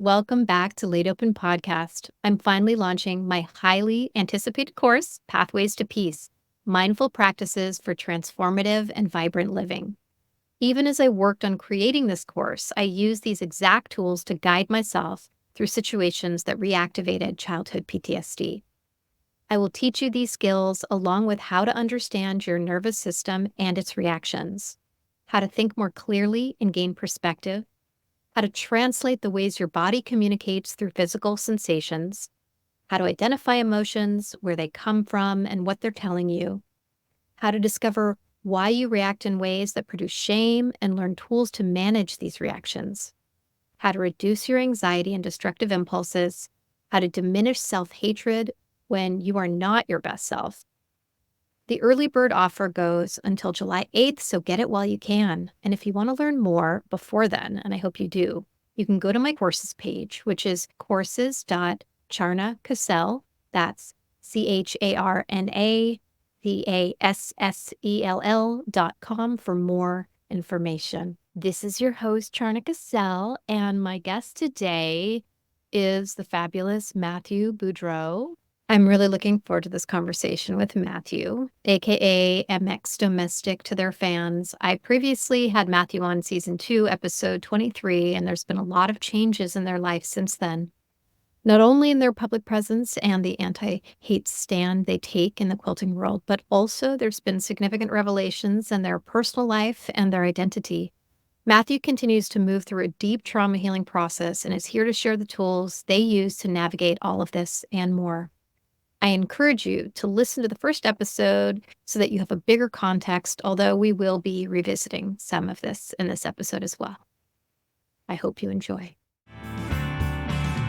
Welcome back to Laid Open Podcast. I'm finally launching my highly anticipated course, Pathways to Peace, Mindful Practices for Transformative and Vibrant Living. Even as I worked on creating this course, I used these exact tools to guide myself through situations that reactivated childhood PTSD. I will teach you these skills along with how to understand your nervous system and its reactions, how to think more clearly and gain perspective, how to translate the ways your body communicates through physical sensations, how to identify emotions, where they come from, and what they're telling you, how to discover why you react in ways that produce shame and learn tools to manage these reactions, how to reduce your anxiety and destructive impulses, how to diminish self-hatred when you are not your best self. The early bird offer goes until July 8th, so get it while you can. And if you want to learn more before then, and I hope you do, you can go to my courses page, which is courses.charnacassell, that's CharnaCassell.com for more information. This is your host, Charna Cassell, and my guest today is the fabulous Mathew Boudreaux. I'm really looking forward to this conversation with Mathew, aka MX Domestic to their fans. I previously had Mathew on season 2, episode 23, and there's been a lot of changes in their life since then. Not only in their public presence and the anti-hate stand they take in the quilting world, but also there's been significant revelations in their personal life and their identity. Mathew continues to move through a deep trauma healing process and is here to share the tools they use to navigate all of this and more. I encourage you to listen to the first episode so that you have a bigger context, although we will be revisiting some of this in this episode as well. I hope you enjoy.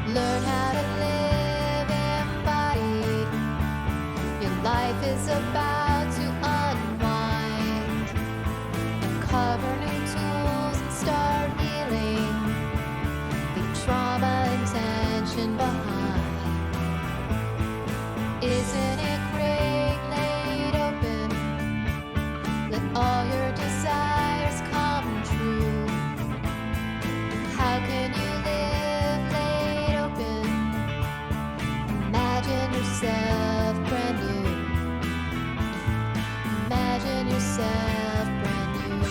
Learn how to live embodied. Your life is about to unwind. Uncover new tools and start healing. Leave trauma and tension behind. Isn't it great laid open? Let all your desires come true. How can you live laid open? Imagine yourself brand new. Imagine yourself brand new.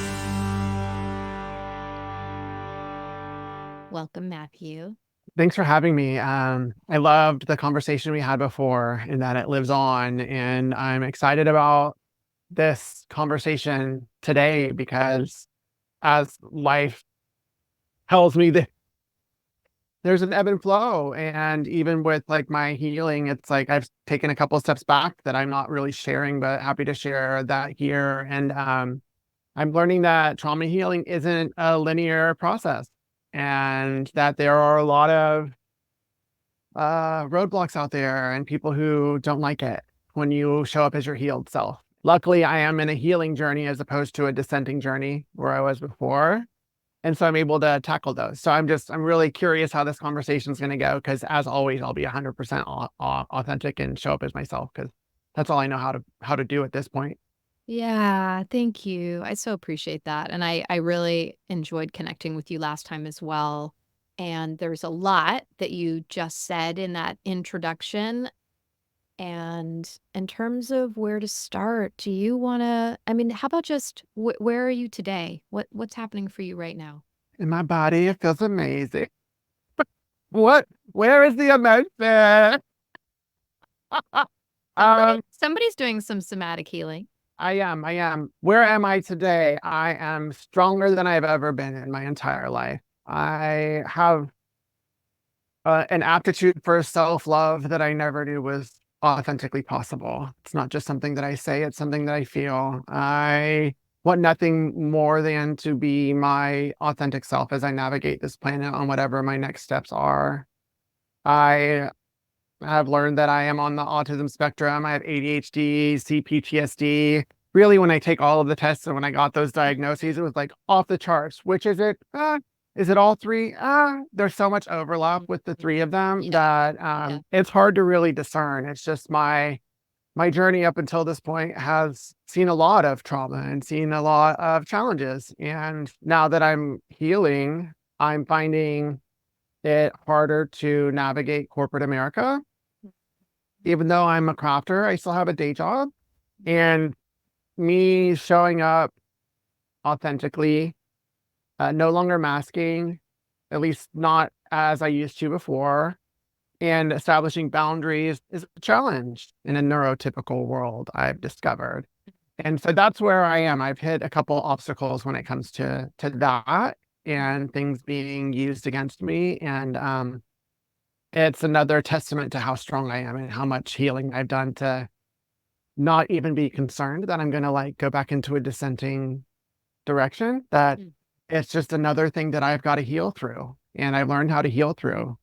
Welcome, Mathew. Thanks for having me. I loved the conversation we had before and that it lives on. And I'm excited about this conversation today because as life tells me that there's an ebb and flow. And even with like my healing, it's like I've taken a couple of steps back that I'm not really sharing, but happy to share that here. And I'm learning that trauma healing isn't a linear process. And that there are a lot of roadblocks out there and people who don't like it when you show up as your healed self. Luckily, I am in a healing journey as opposed to a dissenting journey where I was before. And so I'm able to tackle those. So I'm really curious how this conversation is going to go because as always, I'll be 100% authentic and show up as myself because that's all I know how to do at this point. Yeah, thank you. I so appreciate that. And I really enjoyed connecting with you last time as well. And there's a lot that you just said in that introduction. And in terms of where to start, do you want to, how about just where are you today? What's happening for you right now? In my body, it feels amazing. Where is the emotion? Somebody's doing some somatic healing. I am. Where am I today? I am stronger than I've ever been in my entire life. I have an aptitude for self-love that I never knew was authentically possible. It's not just something that I say, it's something that I feel. I want nothing more than to be my authentic self as I navigate this planet on whatever my next steps are. I have learned that I am on the autism spectrum. I have ADHD, CPTSD. Really, when I take all of the tests and when I got those diagnoses, it was like off the charts. Which is it? Is it all three? There's so much overlap with the three of them that it's hard to really discern. It's just my journey up until this point has seen a lot of trauma and seen a lot of challenges. And now that I'm healing, I'm finding it harder to navigate corporate America. Even though I'm a crafter, I still have a day job. And me showing up authentically, no longer masking, at least not as I used to before, and establishing boundaries is a challenge in a neurotypical world, I've discovered. And so that's where I am. I've hit a couple obstacles when it comes to that and things being used against me. And it's another testament to how strong I am and how much healing I've done to not even be concerned that I'm gonna like go back into a dissenting direction. That it's just another thing that I've got to heal through. And I've learned how to heal through.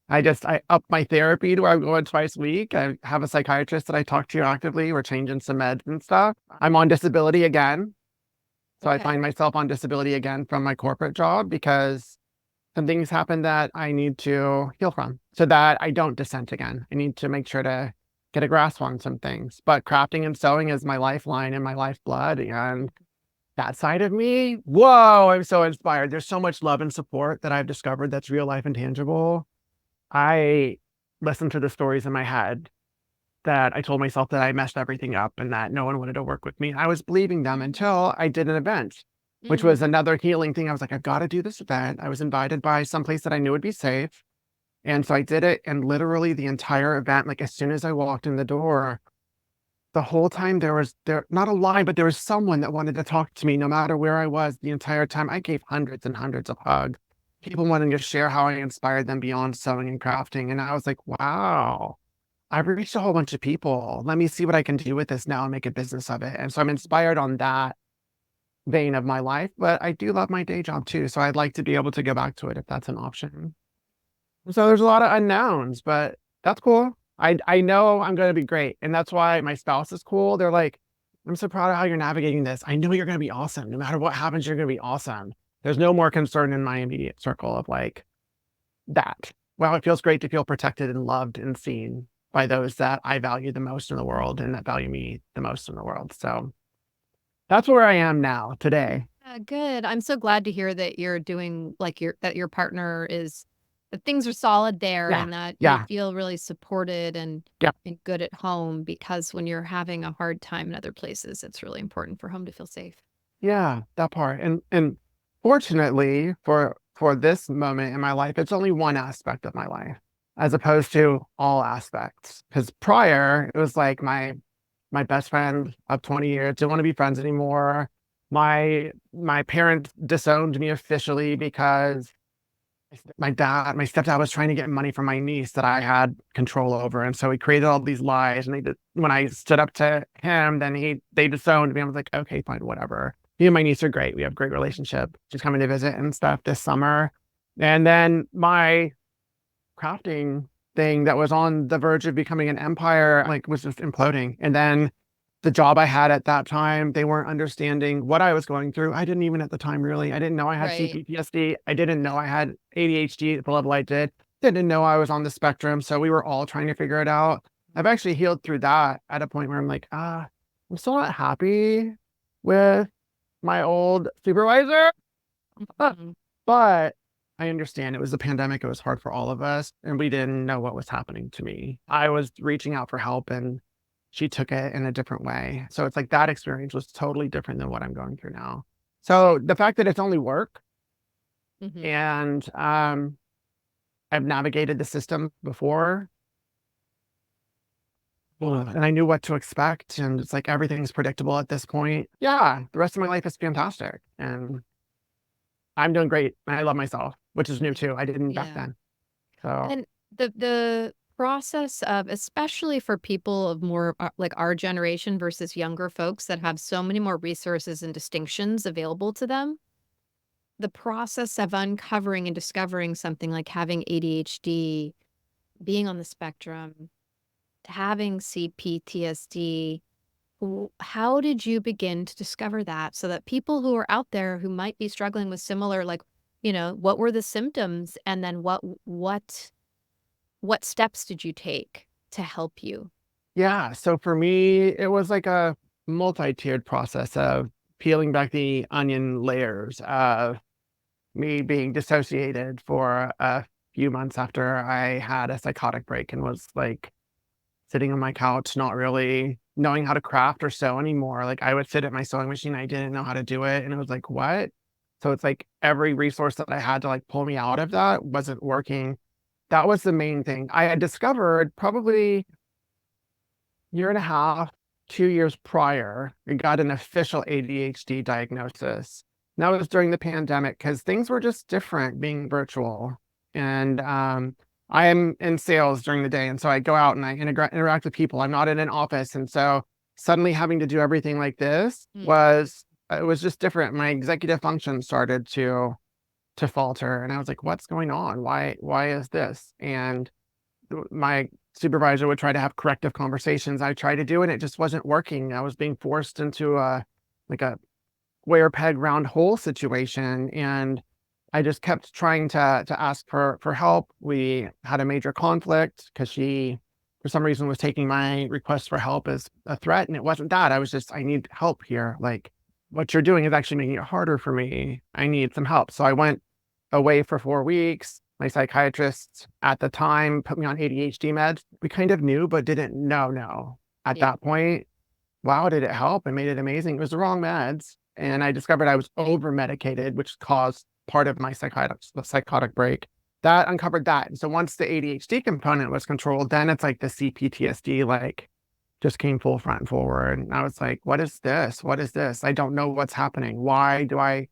I up my therapy to where I'm going twice a week. I have a psychiatrist that I talk to actively. We're changing some meds and stuff. I'm on disability again. So I Okay. find myself on disability again from my corporate job because some things happen that I need to heal from so that I don't dissent again. I need to make sure to get a grasp on some things. But crafting and sewing is my lifeline and my lifeblood. And that side of me, whoa, I'm so inspired. There's so much love and support that I've discovered that's real life and tangible. I listen to the stories in my head that I told myself that I messed everything up and that no one wanted to work with me. I was believing them until I did an event, which was another healing thing. I was like, I've got to do this event. I was invited by someplace that I knew would be safe. And so I did it. And literally the entire event, like as soon as I walked in the door, the whole time there was not a line, but there was someone that wanted to talk to me no matter where I was the entire time. I gave hundreds and hundreds of hugs. People wanting to share how I inspired them beyond sewing and crafting. And I was like, wow, I've reached a whole bunch of people. Let me see what I can do with this now and make a business of it. And so I'm inspired on that vein of my life, but I do love my day job too. So I'd like to be able to go back to it if that's an option. So there's a lot of unknowns, but that's cool. I know I'm going to be great. And that's why my spouse is cool. They're like, I'm so proud of how you're navigating this. I know you're going to be awesome. No matter what happens, you're going to be awesome. There's no more concern in my immediate circle of like that. Well, it feels great to feel protected and loved and seen by those that I value the most in the world and that value me the most in the world. So that's where I am now today. Good. I'm so glad to hear that you're doing like that your partner is that things are solid there Yeah. and that you Yeah. feel really supported and Yeah. good at home, because when you're having a hard time in other places, it's really important for home to feel safe. Yeah, that part. And fortunately for this moment in my life, it's only one aspect of my life as opposed to all aspects. Because prior, it was like my best friend of 20 years didn't want to be friends anymore. My parents disowned me officially because my stepdad was trying to get money from my niece that I had control over. And so he created all these lies. And when I stood up to him, then they disowned me. I was like, okay, fine, whatever. Me and my niece are great. We have a great relationship. She's coming to visit and stuff this summer. And then my crafting thing that was on the verge of becoming an empire, like was just imploding. And then the job I had at that time, they weren't understanding what I was going through. I didn't even at the time, really. I didn't know I had Right. CPTSD. I didn't know I had ADHD at the level I did. Didn't know I was on the spectrum. So we were all trying to figure it out. I've actually healed through that at a point where I'm like, I'm still not happy with my old supervisor, Mhm. but I understand it was the pandemic. It was hard for all of us, and we didn't know what was happening to me. I was reaching out for help, and she took it in a different way. So it's like that experience was totally different than what I'm going through now. So the fact that it's only work Mhm. and I've navigated the system before, and I knew what to expect, and it's like everything's predictable at this point. Yeah, the rest of my life is fantastic, and I'm doing great. And I love myself, which is new too. I didn't back Yeah. then. So And the process of, especially for people of more like our generation versus younger folks that have so many more resources and distinctions available to them, the process of uncovering and discovering something like having ADHD, being on the spectrum, having CPTSD, how did you begin to discover that so that people who are out there who might be struggling with similar, like, what were the symptoms, and then what steps did you take to help you? yeah, so for me, it was like a multi-tiered process of peeling back the onion layers of me being dissociated for a few months after I had a psychotic break and was like sitting on my couch, not really knowing how to craft or sew anymore. Like I would sit at my sewing machine, I didn't know how to do it. And it was like, what? So it's like every resource that I had to like pull me out of that wasn't working. That was the main thing. I had discovered probably year and a half, 2 years prior, I got an official ADHD diagnosis. And that was during the pandemic because things were just different being virtual. And I am in sales during the day. And so I go out and I interact with people. I'm not in an office. And so suddenly having to do everything like this was, it was just different. My executive function started to falter. And I was like, what's going on? Why is this? And my supervisor would try to have corrective conversations. I tried to do it, and it just wasn't working. I was being forced into a square peg round hole situation, and I just kept trying to ask for help. We had a major conflict because she, for some reason, was taking my request for help as a threat, and it wasn't that. I was just, I need help here. Like, what you're doing is actually making it harder for me. I need some help. So I went away for 4 weeks. My psychiatrist at the time put me on ADHD meds. We kind of knew, but didn't know at that point. Wow, did it help? It made it amazing. It was the wrong meds. And I discovered I was over medicated, which caused part of my psychotic break. That uncovered that. And so once the ADHD component was controlled, then it's like the CPTSD, like just came full front and forward. And I was like, what is this? What is this? I don't know what's happening. Why do I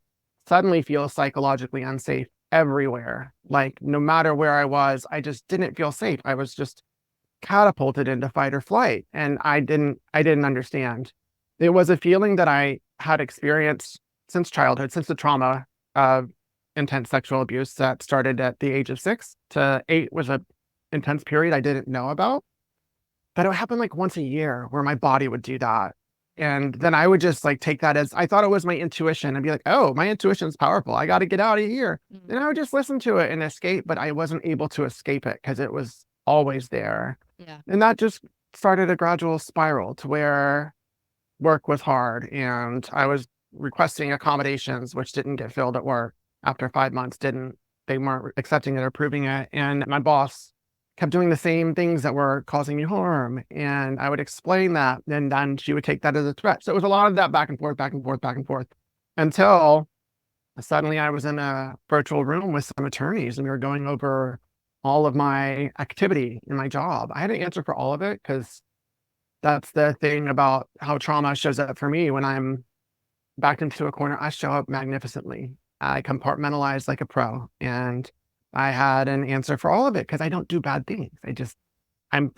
suddenly feel psychologically unsafe everywhere? Like no matter where I was, I just didn't feel safe. I was just catapulted into fight or flight. And I didn't understand. It was a feeling that I had experienced since childhood, since the trauma of intense sexual abuse that started at the age of 6 to 8 was a intense period I didn't know about. But it would happen like once a year where my body would do that. And then I would just like take that as, I thought it was my intuition and be like, oh, my intuition is powerful. I got to get out of here. And I would just listen to it and escape, but I wasn't able to escape it because it was always there. Yeah. And that just started a gradual spiral to where work was hard and I was requesting accommodations, which didn't get filled at work. After 5 months, they weren't accepting it or approving it. And my boss kept doing the same things that were causing me harm. And I would explain that. And then she would take that as a threat. So it was a lot of that back and forth, until suddenly I was in a virtual room with some attorneys and we were going over all of my activity in my job. I had to answer for all of it because that's the thing about how trauma shows up for me. When I'm backed into a corner, I show up magnificently. I compartmentalize like a pro, and I had an answer for all of it because I don't do bad things. I'm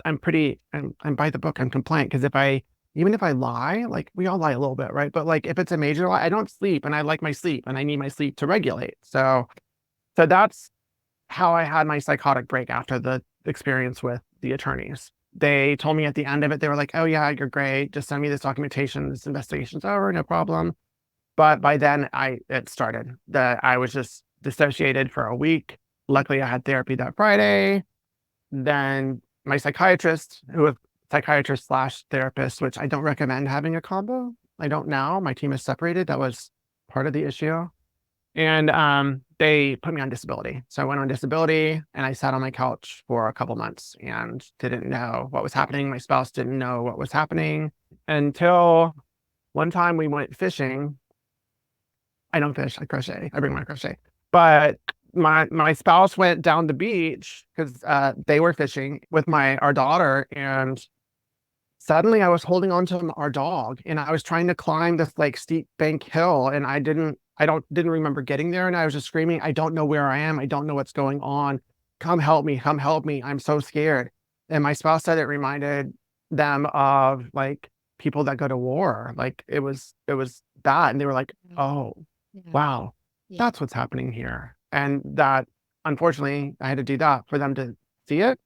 by the book. I'm compliant because even if I lie, like we all lie a little bit, right? But like if it's a major lie, I don't sleep, and I like my sleep, and I need my sleep to regulate. So that's how I had my psychotic break after the experience with the attorneys. They told me at the end of it, they were like, oh yeah, you're great. Just send me this documentation. This investigation's over, no problem. But by then it started that I was just dissociated for a week. Luckily I had therapy that Friday. Then my psychiatrist, who was psychiatrist / therapist, which I don't recommend having a combo. I don't now. My team is separated. That was part of the issue. And they put me on disability. So I went on disability and I sat on my couch for a couple months and didn't know what was happening. My spouse didn't know what was happening until one time we went fishing. I don't fish, I crochet. I bring my crochet. But my spouse went down the beach because they were fishing with our daughter, and suddenly I was holding on to our dog and I was trying to climb this like steep bank hill, and I didn't remember getting there, and I was just screaming, I don't know where I am. I don't know what's going on. Come help me. Come help me. I'm so scared. And my spouse said it reminded them of like people that go to war. Like it was that. And they were like, oh, wow, that's what's happening here. And that, unfortunately, I had to do that for them to see it.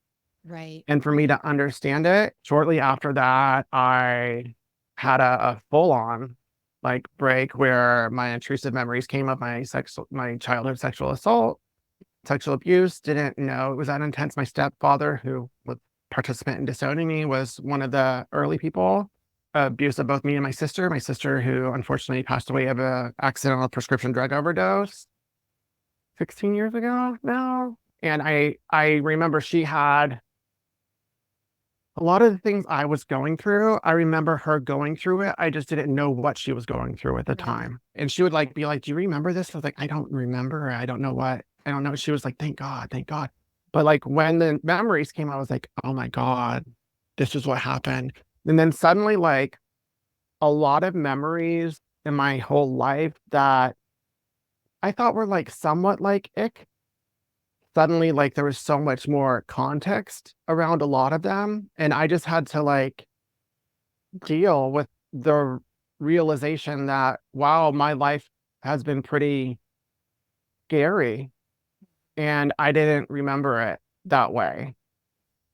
Right. And for me to understand it. Shortly after that, I had a full-on like break where my intrusive memories came up, my childhood sexual assault, sexual abuse. Didn't know it was that intense. My stepfather, who was participant in disowning me, was one of the early people. Abuse of both me and my sister, who unfortunately passed away of an accidental prescription drug overdose 16 years ago now. And I remember she had a lot of the things I was going through. I remember her going through it. I just didn't know what she was going through at the Right. time. And she would like be like, "Do you remember this?" I was like, "I don't remember. I don't know what. I don't know." She was like, "Thank God, thank God." But like when the memories came, I was like, "Oh my God, this is what happened." And then suddenly, like a lot of memories in my whole life that I thought were like somewhat like ick. Suddenly, like there was so much more context around a lot of them. And I just had to like deal with the realization that, wow, my life has been pretty scary and I didn't remember it that way.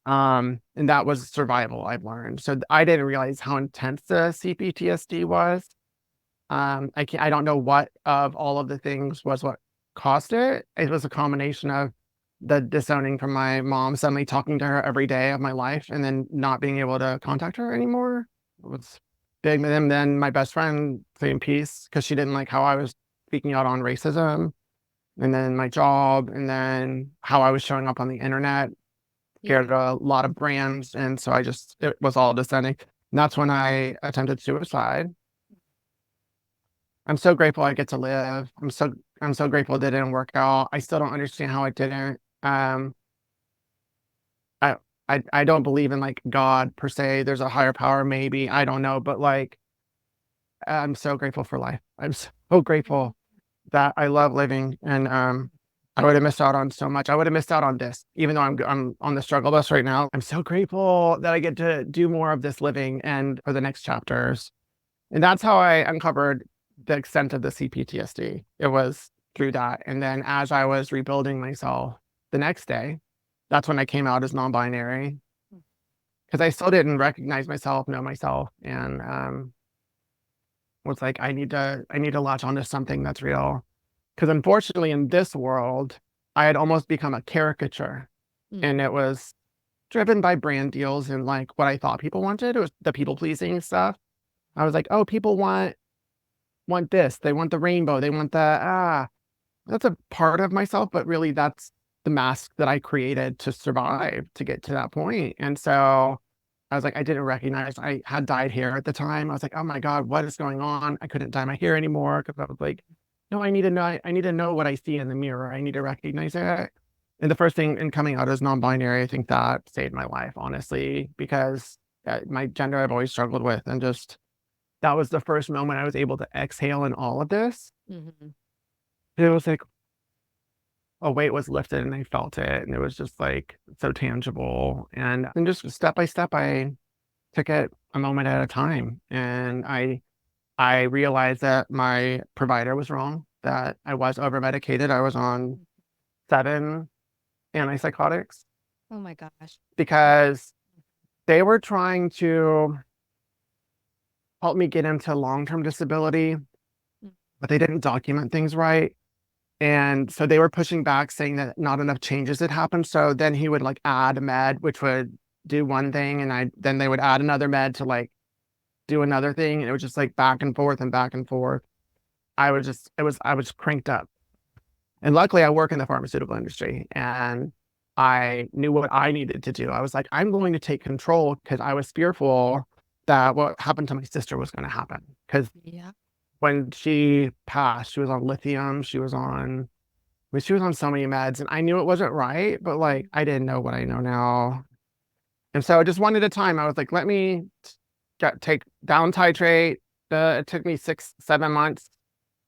And that was survival, I've learned. So I didn't realize how intense the CPTSD was. I don't know what of all of the things was what caused it. It was a combination of the disowning from my mom, suddenly talking to her every day of my life, and then not being able to contact her anymore. It was big. And then my best friend saying peace because she didn't like how I was speaking out on racism, and then my job, and then how I was showing up on the internet Yeah. scared a lot of brands, and so it was all descending. And that's when I attempted suicide. I'm so grateful I get to live. I'm so grateful it didn't work out. I still don't understand how it didn't. I I don't believe in like God per se. There's a higher power, maybe. I don't know, but like I'm so grateful for life. I'm so grateful that I love living, and I would have missed out on so much. I would have missed out on this, even though I'm on the struggle bus right now. I'm so grateful that I get to do more of this living and for the next chapters. And that's how I uncovered the extent of the CPTSD. It was through that. And then as I was rebuilding myself the next day, that's when I came out as non-binary because I still didn't recognize myself, know myself, and was like, I need to latch onto something that's real. Because unfortunately, in this world, I had almost become a caricature, and it was driven by brand deals and like what I thought people wanted. It was the people pleasing stuff. I was like, oh, people want this. They want the rainbow. They want that's a part of myself, but really that's the mask that I created to survive to get to that point. And so I was like, I didn't recognize I had dyed hair at the time. I was like, oh my God, what is going on? I couldn't dye my hair anymore because I was like, no, I need to know what I see in the mirror. I need to recognize it. And the first thing in coming out as non-binary, I think that saved my life, honestly, because my gender I've always struggled with, and just that was the first moment I was able to exhale in all of this. Mm-hmm. It was like a weight was lifted and I felt it. And it was just like so tangible. And then just step by step, I took it a moment at a time. And I realized that my provider was wrong, that I was over medicated. I was on 7 antipsychotics Oh my gosh. because they were trying to help me get into long-term disability, but they didn't document things right. And so they were pushing back saying that not enough changes had happened. So then he would like add a med, which would do one thing. And then they would add another med to like do another thing. And it was just like back and forth and back and forth. I was cranked up. And luckily I work in the pharmaceutical industry and I knew what I needed to do. I was like, I'm going to take control because I was fearful that what happened to my sister was going to happen. Because Yeah. when she passed, she was on lithium. She was on so many meds, and I knew it wasn't right, but like I didn't know what I know now. And so just one at a time, I was like, let me take down titrate. It took me 6, 7 months.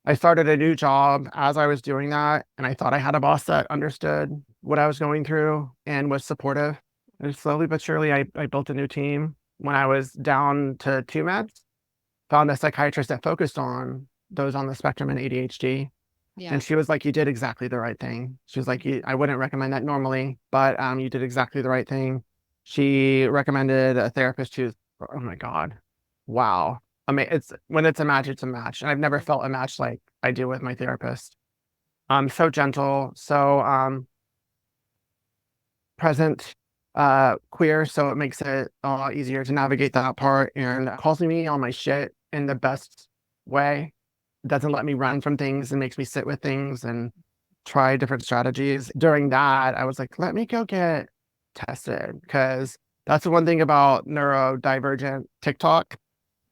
I started a new job as I was doing that, and I thought I had a boss that understood what I was going through and was supportive. And slowly but surely, I built a new team. When I was down to 2 meds, found a psychiatrist that focused on those on the spectrum and ADHD. Yeah. And she was like, you did exactly the right thing. She was like, I wouldn't recommend that normally, but you did exactly the right thing. She recommended a therapist who's, oh my God, wow. I mean, when it's a match, it's a match. And I've never felt a match like I do with my therapist. So gentle, so present, queer, so it makes it a lot easier to navigate that part, and calls me on my shit in the best way. Doesn't let me run from things and makes me sit with things, and try different strategies. During that, I was like, let me go get tested, because that's the one thing about neurodivergent TikTok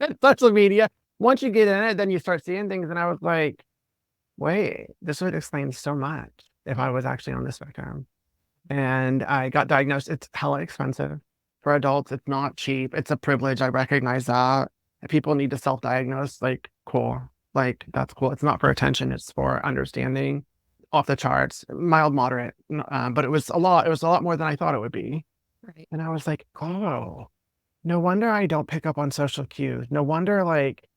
and social media. Once you get in it, then you start seeing things. And I was like, wait, this would explain so much if I was actually on the spectrum. And I got diagnosed. It's hella expensive for adults. It's not cheap. It's a privilege. I recognize that. If people need to self-diagnose, like, cool. Like, that's cool. It's not for attention. It's for understanding. Off the charts, mild, moderate. But it was a lot. It was a lot more than I thought it would be. Right. And I was like, oh, no wonder I don't pick up on social cues. No wonder, like,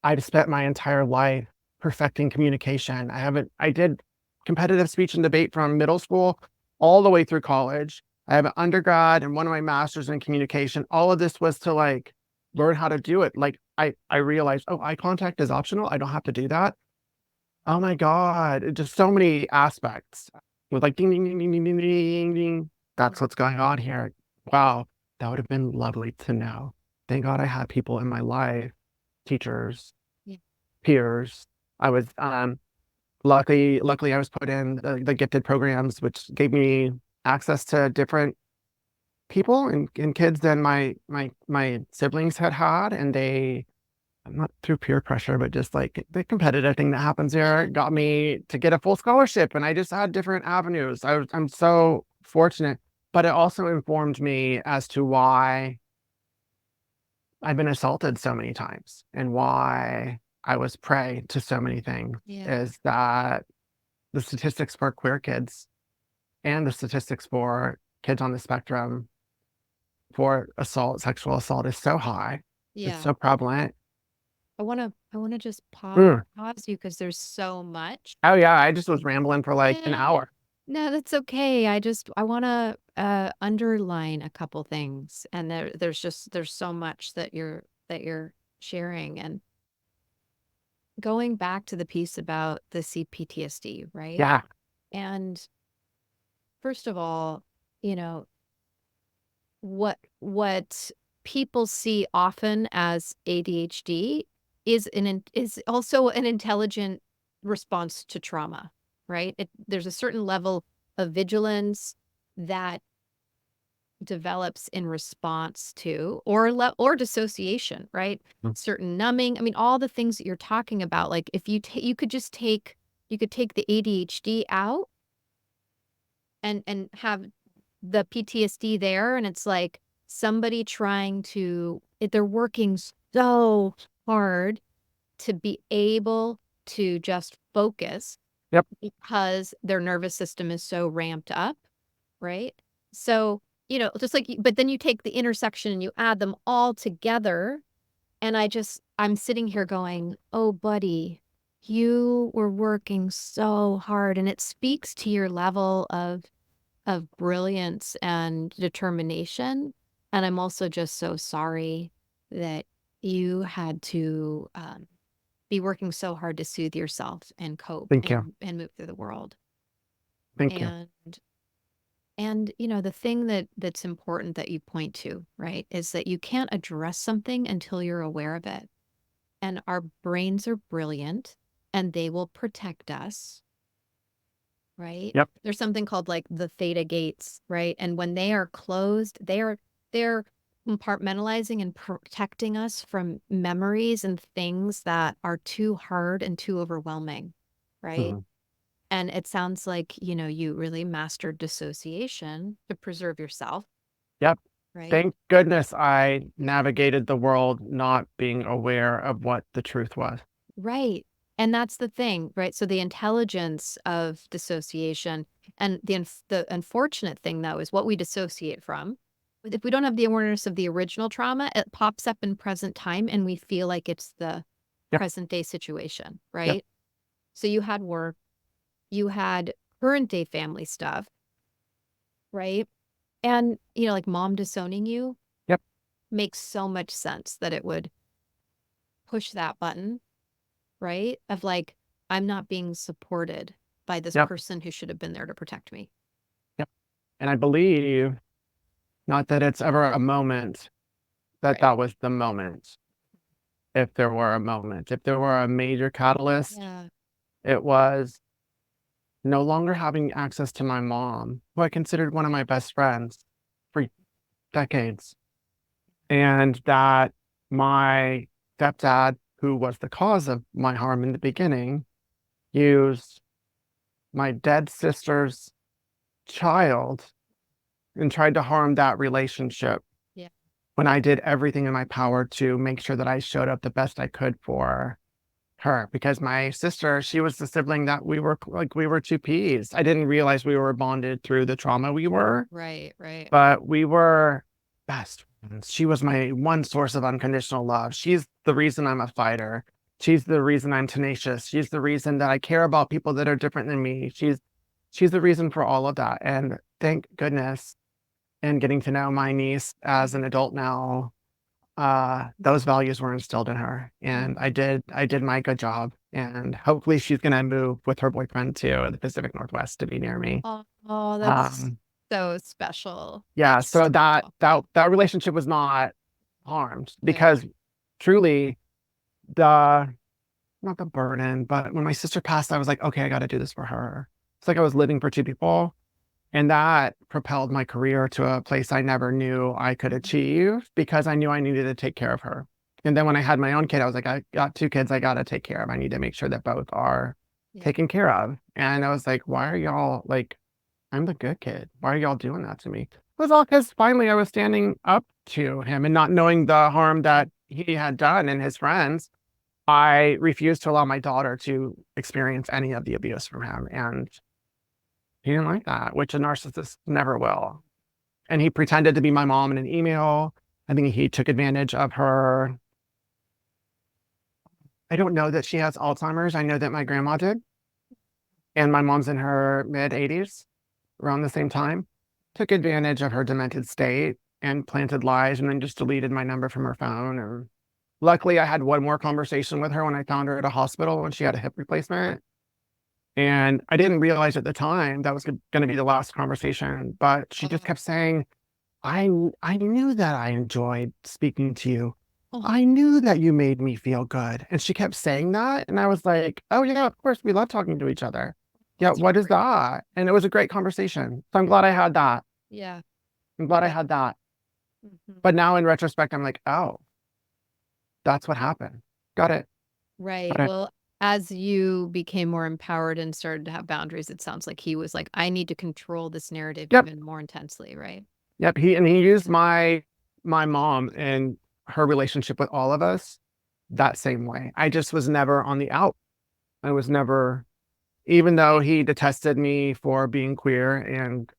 I've spent my entire life perfecting communication. I did competitive speech and debate from middle school all the way through college. I have an undergrad and one of my masters in communication. All of this was to, like, learn how to do it. Like, I realized, oh, eye contact is optional. I don't have to do that. Oh my God, just so many aspects. With, like, ding, ding, ding, ding, ding, ding, ding, ding. That's what's going on here. Wow, that would have been lovely to know. Thank God I had people in my life, teachers, Yeah. peers. I was luckily I was put in the gifted programs, which gave me access to different people and kids than my siblings had, and they, not through peer pressure, but just like the competitive thing that happens there, got me to get a full scholarship. And I just had different avenues. I'm so fortunate, but it also informed me as to why I've been assaulted so many times and why I was prey to so many things. Yeah. Is that the statistics for queer kids and the statistics for kids on the spectrum for sexual assault is so high. It's Yeah. so prevalent. I wanna just Mm. pause you because there's so much. Oh yeah, I just was rambling for like an Yeah. hour. No, that's okay. I wanna underline a couple things, and there's so much that you're sharing, and going back to the piece about the CPTSD, right? Yeah. And first of all, you know, what people see often as ADHD is also an intelligent response to trauma, right? There's a certain level of vigilance that develops in response to or dissociation, right? Mm. Certain numbing. I mean, all the things that you're talking about. Like if you could just take the ADHD out and have the PTSD there, and it's like somebody trying to they're working so hard to be able to just focus Yep. because their nervous system is so ramped up, right? So, just like, but then you take the intersection and you add them all together. And I'm sitting here going, oh, buddy, you were working so hard. And it speaks to your level of brilliance and determination. And I'm also just so sorry that you had to be working so hard to soothe yourself and cope Thank you. and move through the world. Thank you. And the thing that's important that you point to, right, is that you can't address something until you're aware of it. And our brains are brilliant and they will protect us, right? Yep. There's something called like the theta gates, right? And when they are closed, they're compartmentalizing and protecting us from memories and things that are too hard and too overwhelming, right? Mhm. And it sounds like, you really mastered dissociation to preserve yourself, Yep. right? Thank goodness I navigated the world not being aware of what the truth was. Right. And that's the thing, right? So the intelligence of dissociation and the unfortunate thing, though, is what we dissociate from. If we don't have the awareness of the original trauma, it pops up in present time and we feel like it's the Yep. present day situation, Yep. right? So you had work, you had current day family stuff, right? And, like mom disowning you. Yep. Makes so much sense that it would push that button, right? Of like, I'm not being supported by this Yep. person who should have been there to protect me. Yep. And I believe, not that it's ever a moment, that Right. that was the moment. If there were a moment, if there were a major catalyst, Yeah. it was no longer having access to my mom, who I considered one of my best friends for decades, and that my stepdad, who was the cause of my harm in the beginning, used my dead sister's child and tried to harm that relationship. Yeah. When I did everything in my power to make sure that I showed up the best I could for her, because my sister, she was the sibling that we were two peas. I didn't realize we were bonded through the trauma we were, Right. but we were best friends. She was my one source of unconditional love. She's the reason I'm a fighter. She's the reason I'm tenacious. She's the reason that I care about people that are different than me. She's the reason for all of that. And thank goodness, and getting to know my niece as an adult now, those values were instilled in her, and I did my good job, and hopefully she's gonna move with her boyfriend to the Pacific Northwest to be near me. Oh, that's Um, so special. yeah, That's so so that relationship was not harmed Good. because truly the not the burden, but when my sister passed, I was like, okay, I got to do this for her. It's like I was living for two people. And that propelled my career to a place I never knew I could achieve because I knew I needed to take care of her. And then when I had my own kid, I was like, I got two kids I got to take care of. I need to make sure that both are Yeah. taken care of. And I was like, why are y'all like, I'm the good kid. Why are y'all doing that to me? It was all because finally I was standing up to him and not knowing the harm that he had done and his friends. I refused to allow my daughter to experience any of the abuse from him. And he didn't like that, which a narcissist never will. And he pretended to be my mom in an email. I think he took advantage of her. I don't know that she has Alzheimer's. I know that my grandma did. And my mom's in her mid 80s around the same time. Took advantage of her demented state and planted lies and then just deleted my number from her phone. And luckily, I had one more conversation with her when I found her at a hospital when she had a hip replacement. And I didn't realize at the time that was going to be the last conversation, but she just kept saying, I knew that I enjoyed speaking to you. I knew that you made me feel good. And she kept saying that. And I was like, oh, yeah, of course, we love talking to each other. Yeah, That's what is great. that? And it was a great conversation. So I'm glad I had that. Yeah. I'm glad I had that. Mhm. But now in retrospect, I'm like, oh, that's what happened. Got it. Right. Got it. Well, as you became more empowered and started to have boundaries, it sounds like he was like, I need to control this narrative Yep. even more intensely, right? Yep. He used my mom and her relationship with all of us that same way. I just was never on the out. I was never, even though he detested me for being queer, and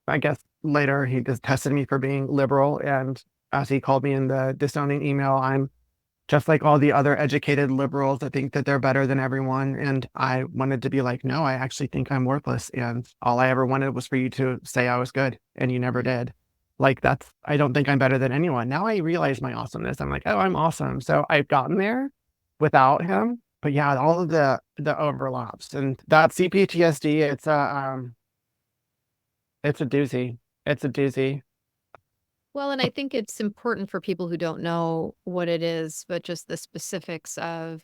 I guess later he detested me for being liberal. And as he called me in the disowning email, I'm just like all the other educated liberals that think that they're better than everyone. And I wanted to be like, no, I actually think I'm worthless. And all I ever wanted was for you to say I was good. And you never did. Like, I don't think I'm better than anyone. Now I realize my awesomeness. I'm like, oh, I'm awesome. So I've gotten there without him. But yeah, all of the overlaps and that CPTSD, it's a doozy. It's a doozy. Well, and I think it's important for people who don't know what it is, but just the specifics of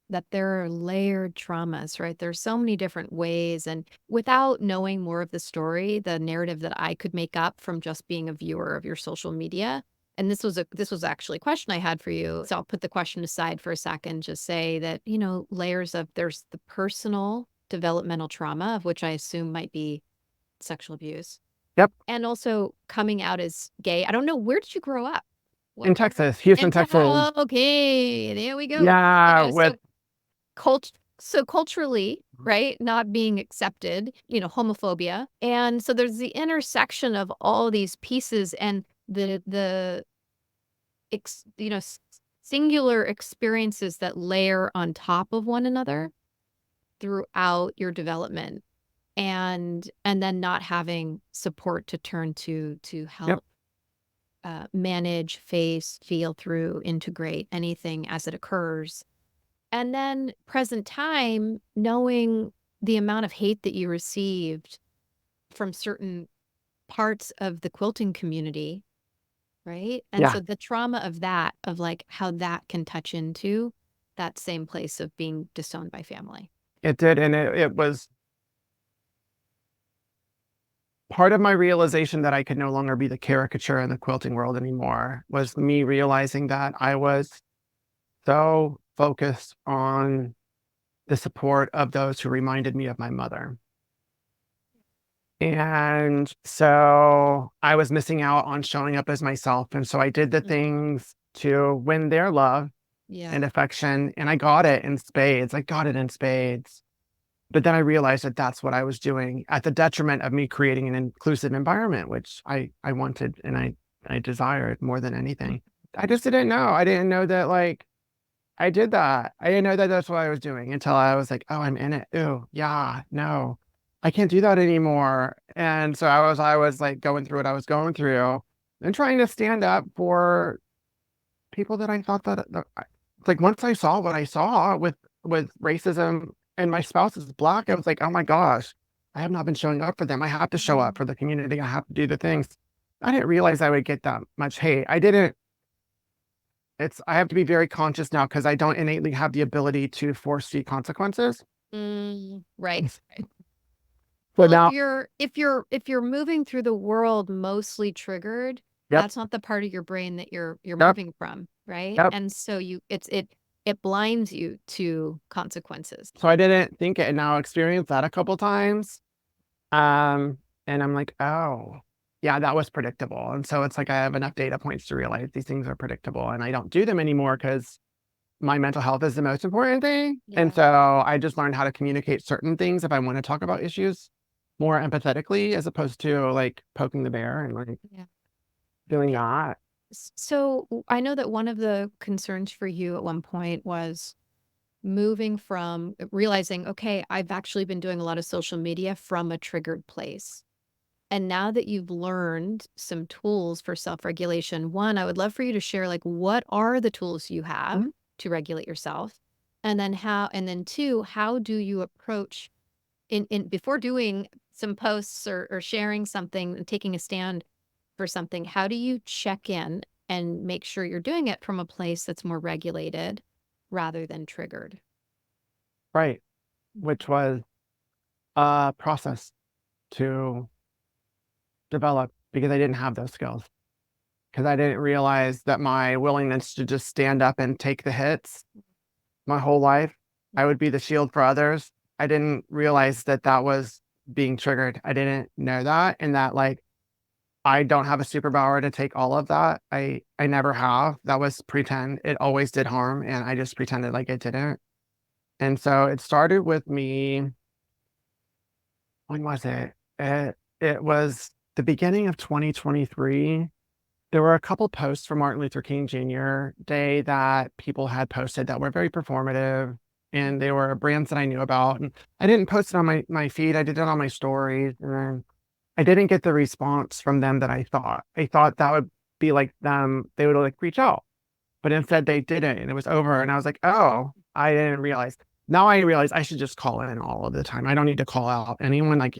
that there are layered traumas, right? There's so many different ways. And without knowing more of the story, the narrative that I could make up from just being a viewer of your social media. And this was actually a question I had for you. So I'll put the question aside for a second, just say that, layers of there's the personal developmental trauma, of which I assume might be sexual abuse. Yep. And also coming out as gay. I don't know, where did you grow up? In Texas, Houston, And Texas. okay, there we go. Yeah. So With culturally, right, not being accepted, homophobia. And so there's the intersection of all these pieces and the singular experiences that layer on top of one another throughout your development, and then not having support to turn to Yep. help manage, face, feel through, integrate anything as it occurs. And then present time, knowing the amount of hate that you received from certain parts of the quilting community, right? And Yeah. so the trauma of that, of like how that can touch into that same place of being disowned by family. It did. And it was part of my realization that I could no longer be the caricature in the quilting world anymore, was me realizing that I was so focused on the support of those who reminded me of my mother. And so I was missing out on showing up as myself. And so I did the things to win their love Yeah. and affection. And I got it in spades. I got it in spades. But then I realized that that's what I was doing at the detriment of me creating an inclusive environment, which I wanted and I desired more than anything. I just didn't know. I didn't know that, like, I did that. I didn't know that that's what I was doing until I was like, oh, I'm in it. Ooh, yeah, no, I can't do that anymore. And so I was like going through what I was going through and trying to stand up for people that I thought like, once I saw what I saw with racism and my spouse is Black, I was like, oh my gosh, I have not been showing up for them. I have to show up for the community. I have to do the things. I didn't realize I would get that much hate. I have to be very conscious now because I don't innately have the ability to foresee consequences. Right. But Well, now, if you're moving through the world mostly triggered, yep, that's not the part of your brain that you're yep, moving from, right? yep. And so it blinds you to consequences. So I didn't think it, and now experienced that a couple times. And I'm like, oh, yeah, that was predictable. And so it's like I have enough data points to realize these things are predictable, and I don't do them anymore because my mental health is the most important thing. And Yeah. so I just learned how to communicate certain things if I want to talk about issues more empathetically, as opposed to like poking the bear and like Yeah. doing that. So I know that one of the concerns for you at one point was moving from realizing, okay, I've actually been doing a lot of social media from a triggered place. And now that you've learned some tools for self-regulation, one, I would love for you to share, like, what are the tools you have Mhm. to regulate yourself? And then two, how do you approach in before doing some posts or sharing something and taking a stand for something, how do you check in and make sure you're doing it from a place that's more regulated rather than triggered? Right. Which was a process to develop because I didn't have those skills. Because I didn't realize that my willingness to just stand up and take the hits my whole life, I would be the shield for others. I didn't realize that that was being triggered. I didn't know that, and that, like, I don't have a superpower to take all of that. I never have. That was pretend. It always did harm, and I just pretended like it didn't. And so it started with me. When was it? It was the beginning of 2023. There were a couple posts for Martin Luther King Jr. Day that people had posted that were very performative, and they were brands that I knew about. And I didn't post it on my feed. I did it on my stories, and then I didn't get the response from them that I thought. I thought that would be like them. They would like reach out, but instead they didn't, and it was over. And I was like, oh, I didn't realize. Now I realize I should just call in all of the time. I don't need to call out anyone. Like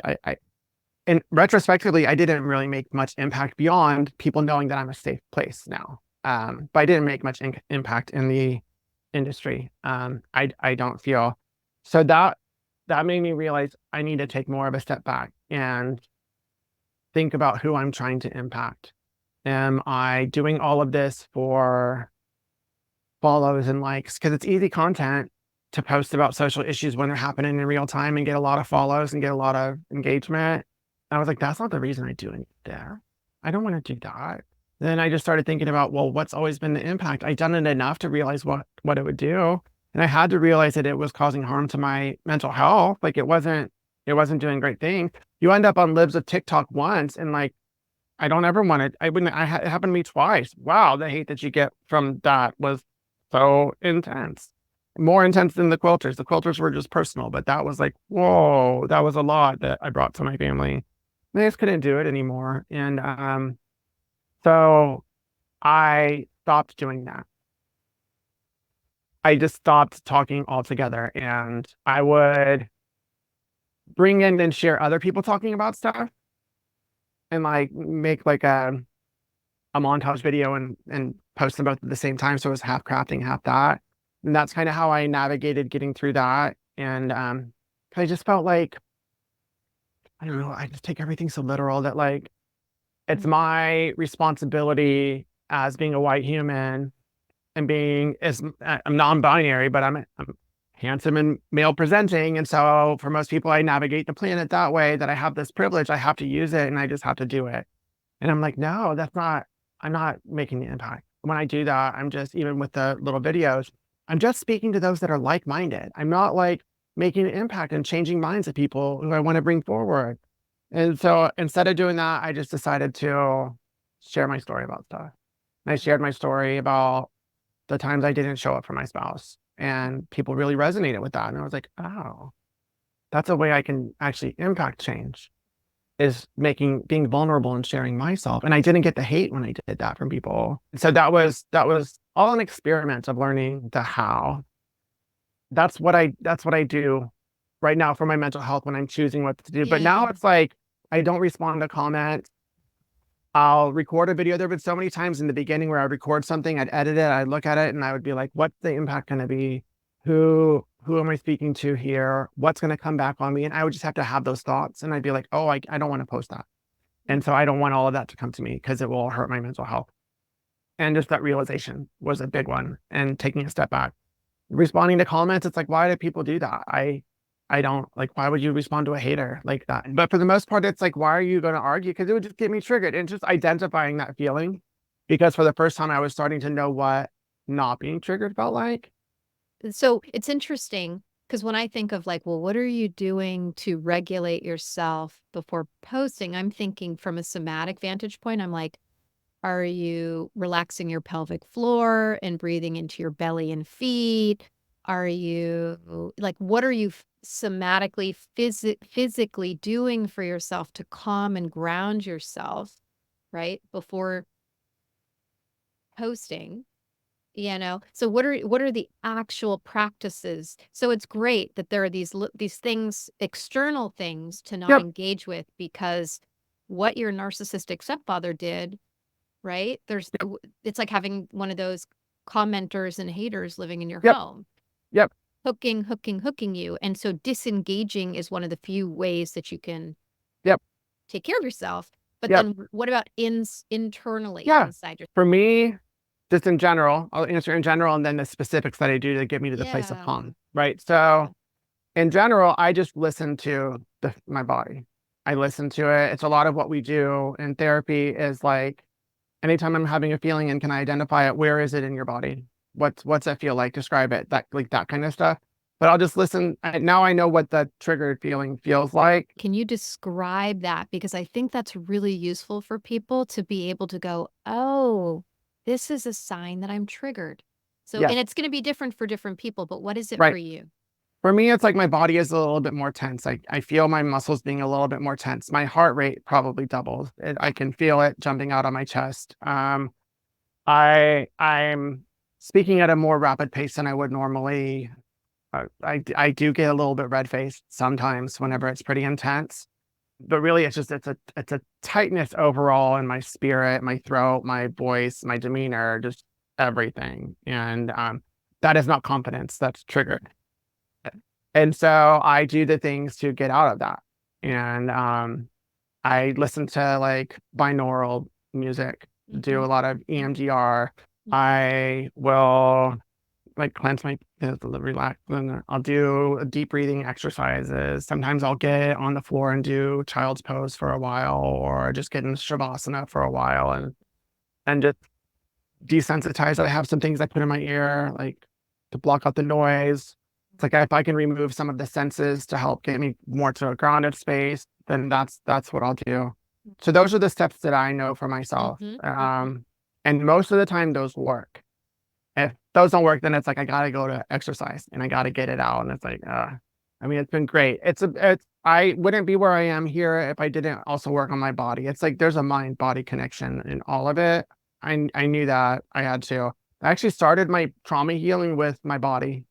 and retrospectively, I didn't really make much impact beyond people knowing that I'm a safe place now. But I didn't make much impact in the industry. I don't feel so that made me realize I need to take more of a step back and think about who I'm trying to impact. Am I doing all of this for follows and likes? Because it's easy content to post about social issues when they're happening in real time and get a lot of follows and get a lot of engagement. I was like, that's not the reason I do it there. I don't want to do that. Then I just started thinking about, well, what's always been the impact? I'd done it enough to realize what it would do. And I had to realize that it was causing harm to my mental health. Like it wasn't doing great things. You end up on libs of TikTok once and like, I don't ever want it. It happened to me twice. Wow. The hate that you get from that was so intense, more intense than the quilters. The quilters were just personal, but that was like, whoa, that was a lot that I brought to my family. I just couldn't do it anymore. And so I stopped doing that. I just stopped talking altogether. And I would bring in and share other people talking about stuff and like make like a montage video and post them both at the same time. So it was half crafting, half that. And that's kind of how I navigated getting through that. And I just felt like, I don't know, I just take everything so literal that like, it's my responsibility as being a white human and I'm non-binary, but I'm handsome and male presenting. And so for most people, I navigate the planet that way, that I have this privilege, I have to use it and I just have to do it. And I'm like, no, I'm not making the impact. When I do that, I'm just, even with the little videos, I'm just speaking to those that are like-minded. I'm not like making an impact and changing minds of people who I want to bring forward. And so instead of doing that, I just decided to share my story about stuff. And I shared my story about the times I didn't show up for my spouse, and people really resonated with that. And I was like, oh, that's a way I can actually impact change, is being vulnerable and sharing myself. And I didn't get the hate when I did that from people. So that was all an experiment of learning the how. That's what I do right now for my mental health when I'm choosing what to do. But now it's like, I don't respond to comments. I'll record a video. There have been so many times in the beginning where I'd record something, I'd edit it, I'd look at it, and I would be like, what's the impact going to be? Who am I speaking to here? What's going to come back on me? And I would just have to have those thoughts. And I'd be like, oh, I don't want to post that. And so I don't want all of that to come to me because it will hurt my mental health. And just that realization was a big one. And taking a step back, responding to comments, it's like, why do people do that? I don't like, why would you respond to a hater like that? But for the most part, it's like, why are you going to argue? Because it would just get me triggered, and just identifying that feeling. Because for the first time, I was starting to know what not being triggered felt like. So it's interesting because when I think of like, well, what are you doing to regulate yourself before posting? I'm thinking from a somatic vantage point. I'm like, are you relaxing your pelvic floor and breathing into your belly and feet? Are you like, what are you somatically, physically doing for yourself to calm and ground yourself, right? Before posting, So what are the actual practices? So it's great that there are these things, external things to not Yep. engage with, because what your narcissistic stepfather did, right? It's like having one of those commenters and haters living in your Yep. home. Yep. Hooking you. And so disengaging is one of the few ways that you can take care of yourself. But then what about internally inside yourself? For me, just in general, I'll answer in general, and then the specifics that I do to get me to the place of calm, right? So in general, I just listen to my body. I listen to it. It's a lot of what we do in therapy is like, anytime I'm having a feeling and can I identify it, where is it in your body? What's that feel like? Describe it, that kind of stuff. But I'll just listen. Now I know what the triggered feeling feels like. Can you describe that? Because I think that's really useful for people to be able to go, oh, this is a sign that I'm triggered. So, and it's going to be different for different people, but what is it for you? For me, it's like my body is a little bit more tense. I feel my muscles being a little bit more tense. My heart rate probably doubled. I can feel it jumping out on my chest. I'm speaking at a more rapid pace than I would normally. I do get a little bit red-faced sometimes whenever it's pretty intense. But really, it's a tightness overall in my spirit, my throat, my voice, my demeanor, just everything. And that is not confidence. That's triggered. And so I do the things to get out of that. And I listen to like binaural music, do a lot of EMDR. I will like cleanse my, relax, and I'll do deep breathing exercises. Sometimes I'll get on the floor and do child's pose for a while, or just get in shavasana for a while and just desensitize. I have some things I put in my ear, like to block out the noise. It's like if I can remove some of the senses to help get me more to a grounded space, then that's what I'll do. So those are the steps that I know for myself. And most of the time those work. If those don't work, then it's like I gotta go to exercise and I gotta get it out. And it's like, I mean, it's been great. I wouldn't be where I am here if I didn't also work on my body. It's like there's a mind-body connection in all of it. I knew that I had to. I actually started my trauma healing with my body,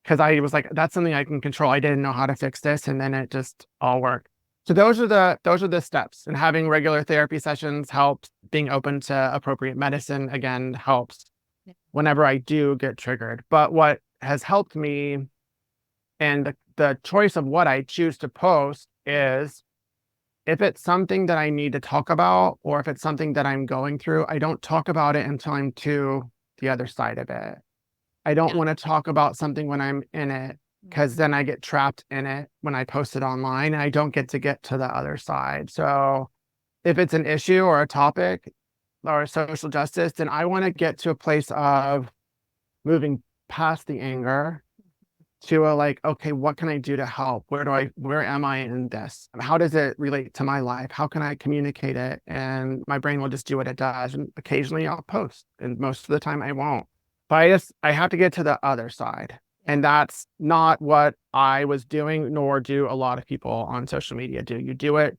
because I was like, that's something I can control. I didn't know how to fix this, and then it just all worked. So those are the steps. And having regular therapy sessions helps. Being open to appropriate medicine again helps whenever I do get triggered. But what has helped me, and the choice of what I choose to post is if it's something that I need to talk about, or if it's something that I'm going through, I don't talk about it until I'm to the other side of it. I don't Yeah. want to talk about something when I'm in it, because then I get trapped in it when I post it online and I don't get to the other side. So if it's an issue or a topic or social justice, then I want to get to a place of moving past the anger to a like, okay, what can I do to help? Where am I in this? How does it relate to my life? How can I communicate it? And my brain will just do what it does. And occasionally I'll post, and most of the time I won't. But I have to get to the other side. And that's not what I was doing, nor do a lot of people on social media do. You do it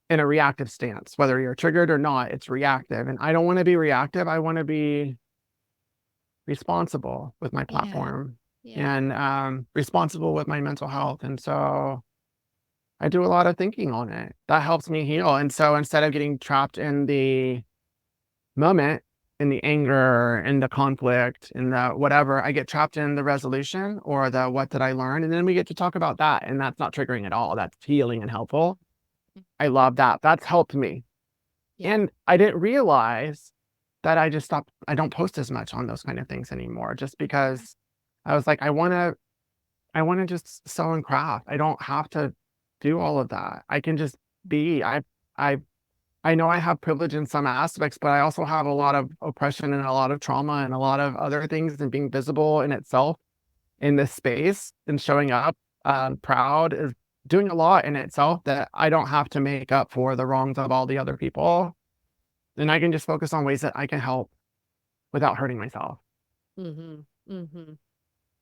in a reactive stance, whether you're triggered or not, it's reactive. And I don't want to be reactive. I want to be responsible with my platform. Yeah. And responsible with my mental health. And so I do a lot of thinking on it. That helps me heal. And so instead of getting trapped in the moment, in the anger, in the conflict, in the whatever, I get trapped in the resolution or the what did I learn? And then we get to talk about that. And that's not triggering at all. That's healing and helpful. I love that. That's helped me. Yeah. And I didn't realize that I just stopped. I don't post as much on those kind of things anymore, just because I was like, I want to just sew and craft. I don't have to do all of that. I can just be. I know I have privilege in some aspects, but I also have a lot of oppression and a lot of trauma and a lot of other things, and being visible in itself in this space and showing up proud is doing a lot in itself that I don't have to make up for the wrongs of all the other people. And I can just focus on ways that I can help without hurting myself. Mm-hmm. Mm-hmm.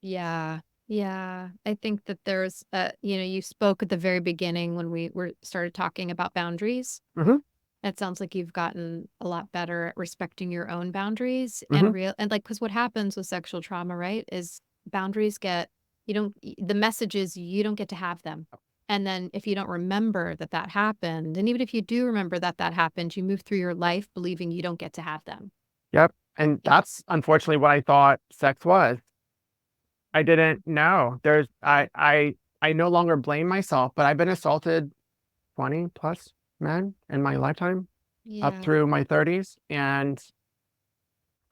Yeah. Yeah. I think that there's, you spoke at the very beginning when we started talking about boundaries. Mm-hmm. It sounds like you've gotten a lot better at respecting your own boundaries Mm-hmm. and like, because what happens with sexual trauma, right, is boundaries the message is you don't get to have them. And then if you don't remember that that happened, and even if you do remember that that happened, you move through your life believing you don't get to have them. Yep. And that's unfortunately what I thought sex was. I didn't know. I no longer blame myself, but I've been assaulted 20 plus men in my lifetime up Yeah. through my 30s. And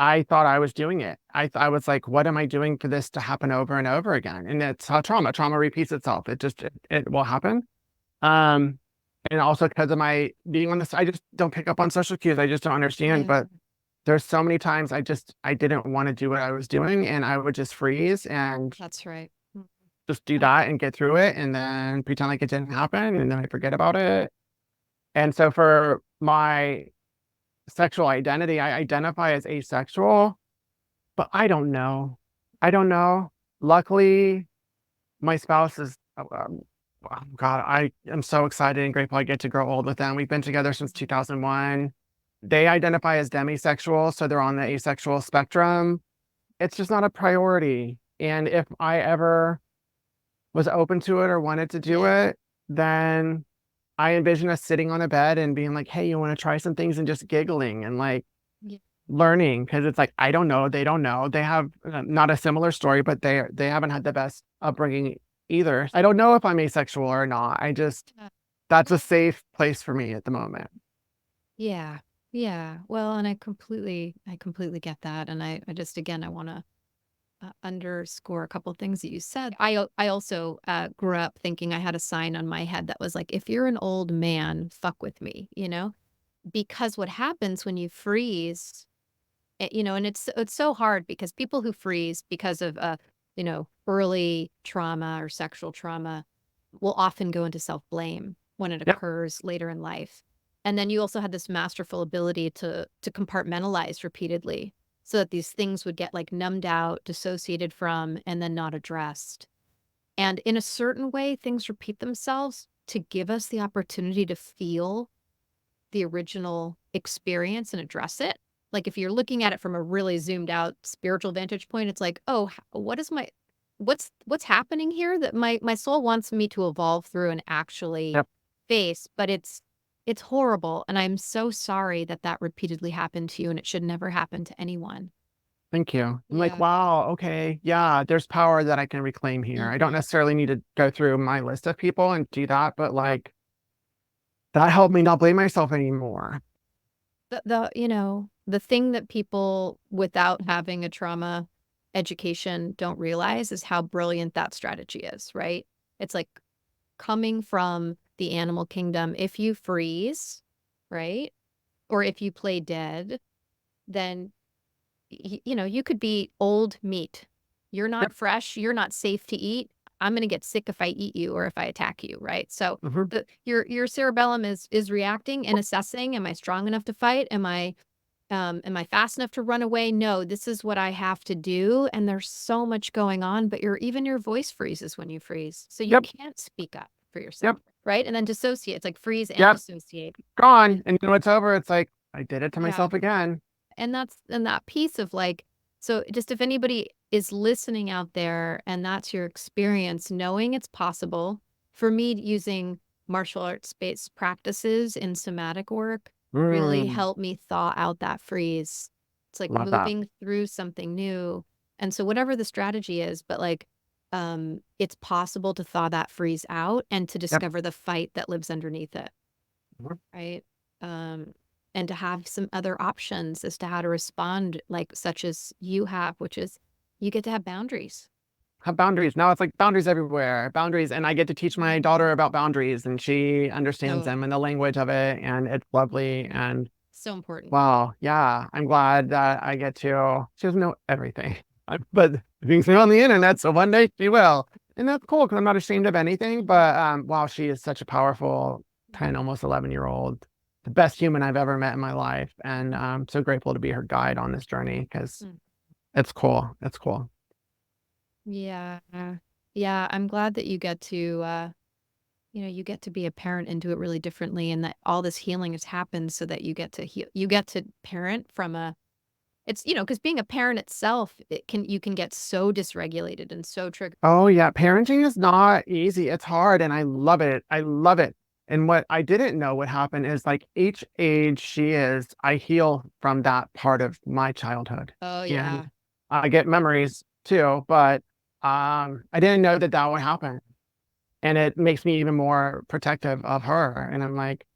I thought I was doing it. I was like, what am I doing for this to happen over and over again? And it's how trauma repeats itself. It will happen. Um, and also because of my being on this, I just don't pick up on social cues. I just don't understand. Yeah. But there's so many times I didn't want to do what I was doing, and I would just freeze and That's right. just do that and get through it, and then pretend like it didn't happen, and then I forget about it. And so for my sexual identity, I identify as asexual, but I don't know. I don't know. Luckily, my spouse is, oh God, I am so excited and grateful I get to grow old with them. We've been together since 2001. They identify as demisexual, so they're on the asexual spectrum. It's just not a priority. And if I ever was open to it or wanted to do it, then I envision us sitting on a bed and being like, hey, you want to try some things, and just giggling and like Yeah. learning. Cause it's like, I don't know. They don't know. They have not a similar story, but they haven't had the best upbringing either. I don't know if I'm asexual or not. That's a safe place for me at the moment. Yeah. Yeah. Well, and I completely get that. And I just, again, I want to underscore a couple things that you said. I also grew up thinking I had a sign on my head that was like, if you're an old man, fuck with me, because what happens when you freeze, and it's so hard because people who freeze because of, early trauma or sexual trauma will often go into self-blame when it Yep. occurs later in life. And then you also had this masterful ability to compartmentalize repeatedly so that these things would get like numbed out, dissociated from, and then not addressed. And in a certain way, things repeat themselves to give us the opportunity to feel the original experience and address it. Like if you're looking at it from a really zoomed out spiritual vantage point, it's like, oh, what's happening here that my soul wants me to evolve through and actually Yep. face, but it's horrible. And I'm so sorry that that repeatedly happened to you, and it should never happen to anyone. Thank you. I'm like, Yeah. wow, okay, yeah, there's power that I can reclaim here. I don't Mhm. necessarily need to go through my list of people and do that, but like that helped me not blame myself anymore. The thing that people without having a trauma education don't realize is how brilliant that strategy is, right? It's like coming from the animal kingdom. If you freeze, right? Or if you play dead, then you could be old meat. You're not Yep. fresh, you're not safe to eat. I'm going to get sick if I eat you or if I attack you, right? So Mhm. your cerebellum is reacting and assessing, am I strong enough to fight? Am I fast enough to run away? No, this is what I have to do. And there's so much going on, but even your voice freezes when you freeze. So you Yep. can't speak up for yourself, Yep. right? And then dissociate. It's like freeze and Yep. dissociate. Gone. And And when it's over, it's like, I did it to yeah. myself again. And that piece of like, so just if anybody is listening out there and that's your experience, knowing it's possible, for me, using martial arts based practices in somatic work really Mm, helped me thaw out that freeze. It's like love that. moving through something new. And so whatever the strategy is, but like it's possible to thaw that freeze out and to Yep. discover the fight that lives underneath it, Mhm. right? And to have some other options as to how to respond, like such as you have, which is you get to have boundaries. Have boundaries. Now it's like boundaries everywhere. Boundaries. And I get to teach my daughter about boundaries and she understands Oh, them and the language of it. And it's lovely. And so important. wow, yeah, I'm glad that I get to. She doesn't know everything, but being seen on the internet, so one day she will, and that's cool because I'm not ashamed of anything. But wow, she is such a powerful 10, almost 11-year-old, the best human I've ever met in my life, and I'm so grateful to be her guide on this journey because Mm. it's cool. It's cool. Yeah. Yeah. I'm glad that you get to be a parent and do it really differently and that all this healing has happened so that you get to heal, you get to parent from because being a parent itself, you can get so dysregulated and so triggered. Oh yeah, parenting is not easy. It's hard, and I love it. I love it. And what I didn't know what happened is like each age she is, I heal from that part of my childhood. Oh, And yeah. I get memories too, but I didn't know that that would happen. And it makes me even more protective of her. And I'm like,